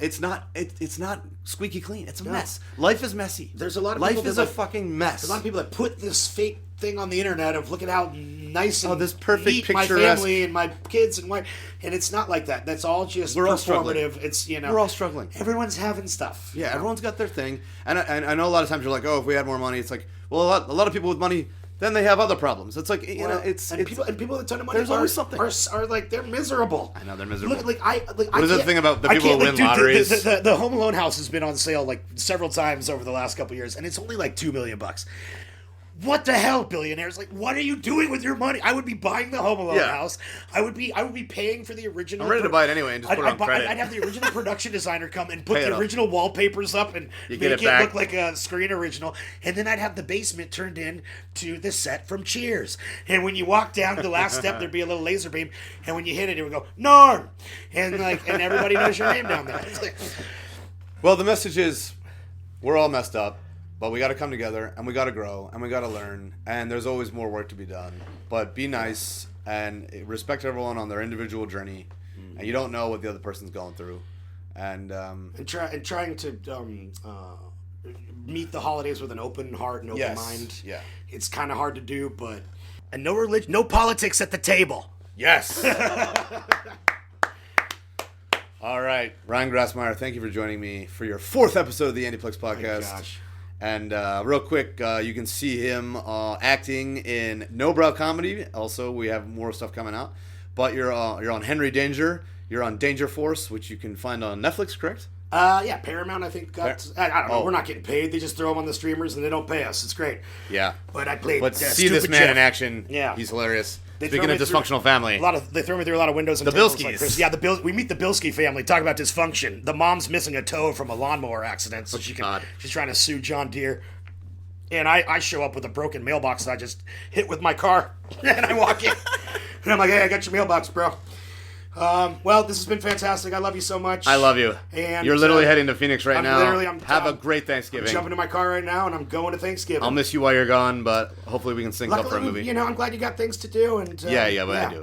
It's not squeaky clean. It's a mess. Life is messy. There's a lot of life people is a fucking mess. There's a lot of people that put this fake thing on the internet of look at how nice and this perfect neat my picturesque family and my kids and it's not like that. That's all just We're all performative. Struggling. We're all struggling. Everyone's having stuff. Yeah, everyone's got their thing. And I know a lot of times you're like, oh, if we had more money, it's like, well, a lot of people with money, then they have other problems. It's like, people with a ton of money there's always something. Are like they're miserable. I know they're miserable. What is the thing about the people who win lotteries? The Home Alone house has been on sale like several times over the last couple of years, and it's only like $2 million. What the hell, billionaires? Like, what are you doing with your money? I would be buying the Home Alone house. I would be paying for the original. I'm ready to buy it anyway and just put it on credit. I'd have the original production designer come and put the original wallpapers up and make it look like a screen original. And then I'd have the basement turned in to the set from Cheers. And when you walk down the last step, there'd be a little laser beam. And when you hit it, it would go, Norm! And everybody knows your name down there. Well, the message is, we're all messed up. But we got to come together, and we got to grow, and we got to learn, and there's always more work to be done. But be nice and respect everyone on their individual journey, and you don't know what the other person's going through, and trying to meet the holidays with an open heart and open mind. Yeah, it's kind of hard to do, but no religion, no politics at the table. Yes. All right, Ryan Grassmeyer, thank you for joining me for your 4th episode of the Andy Plex podcast. Oh, gosh. And real quick, you can see him acting in No Brow Comedy. Also, we have more stuff coming out. But you're on Henry Danger. You're on Danger Force, which you can find on Netflix, correct? Yeah, Paramount, I think, I don't know. We're not getting paid. They just throw them on the streamers, and they don't pay us. It's great. Yeah. But I played see this man Jeff in action. Yeah. He's hilarious. Speaking of dysfunctional family. They throw me through a lot of windows and the tables. Bilskis. We meet the Bilski family. Talk about dysfunction. The mom's missing a toe from a lawnmower accident, so she's trying to sue John Deere. And I show up with a broken mailbox that I just hit with my car, and I walk in. And I'm like, hey, I got your mailbox, bro. Well, this has been fantastic. I love you so much. I love you. And you're literally heading to Phoenix right now. Have a great Thanksgiving. I'm jumping in my car right now, and I'm going to Thanksgiving. I'll miss you while you're gone, but hopefully we can sync up for a movie. I'm glad you got things to do. And I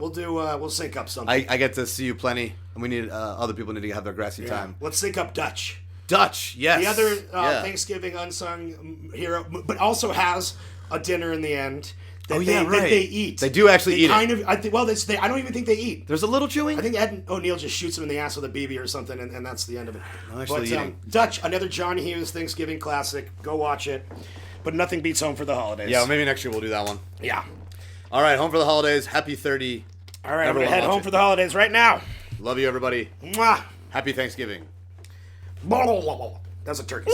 do. We'll sync up something. I get to see you plenty, and we need other people need to have their grassy time. Let's sync up Dutch. Yes. The other Thanksgiving unsung hero, but also has a dinner in the end. That they eat. They do actually eat. I don't even think they eat. There's a little chewing. I think Ed O'Neill just shoots him in the ass with a BB or something, and that's the end of it. Eating. Dutch, another John Hughes Thanksgiving classic. Go watch it. But nothing beats Home for the Holidays. Yeah, well, maybe next year we'll do that one. Yeah. All right, Home for the Holidays. Happy 30. All right, I'm going to head home for the holidays right now. Love you, everybody. Mwah. Happy Thanksgiving. That's a turkey.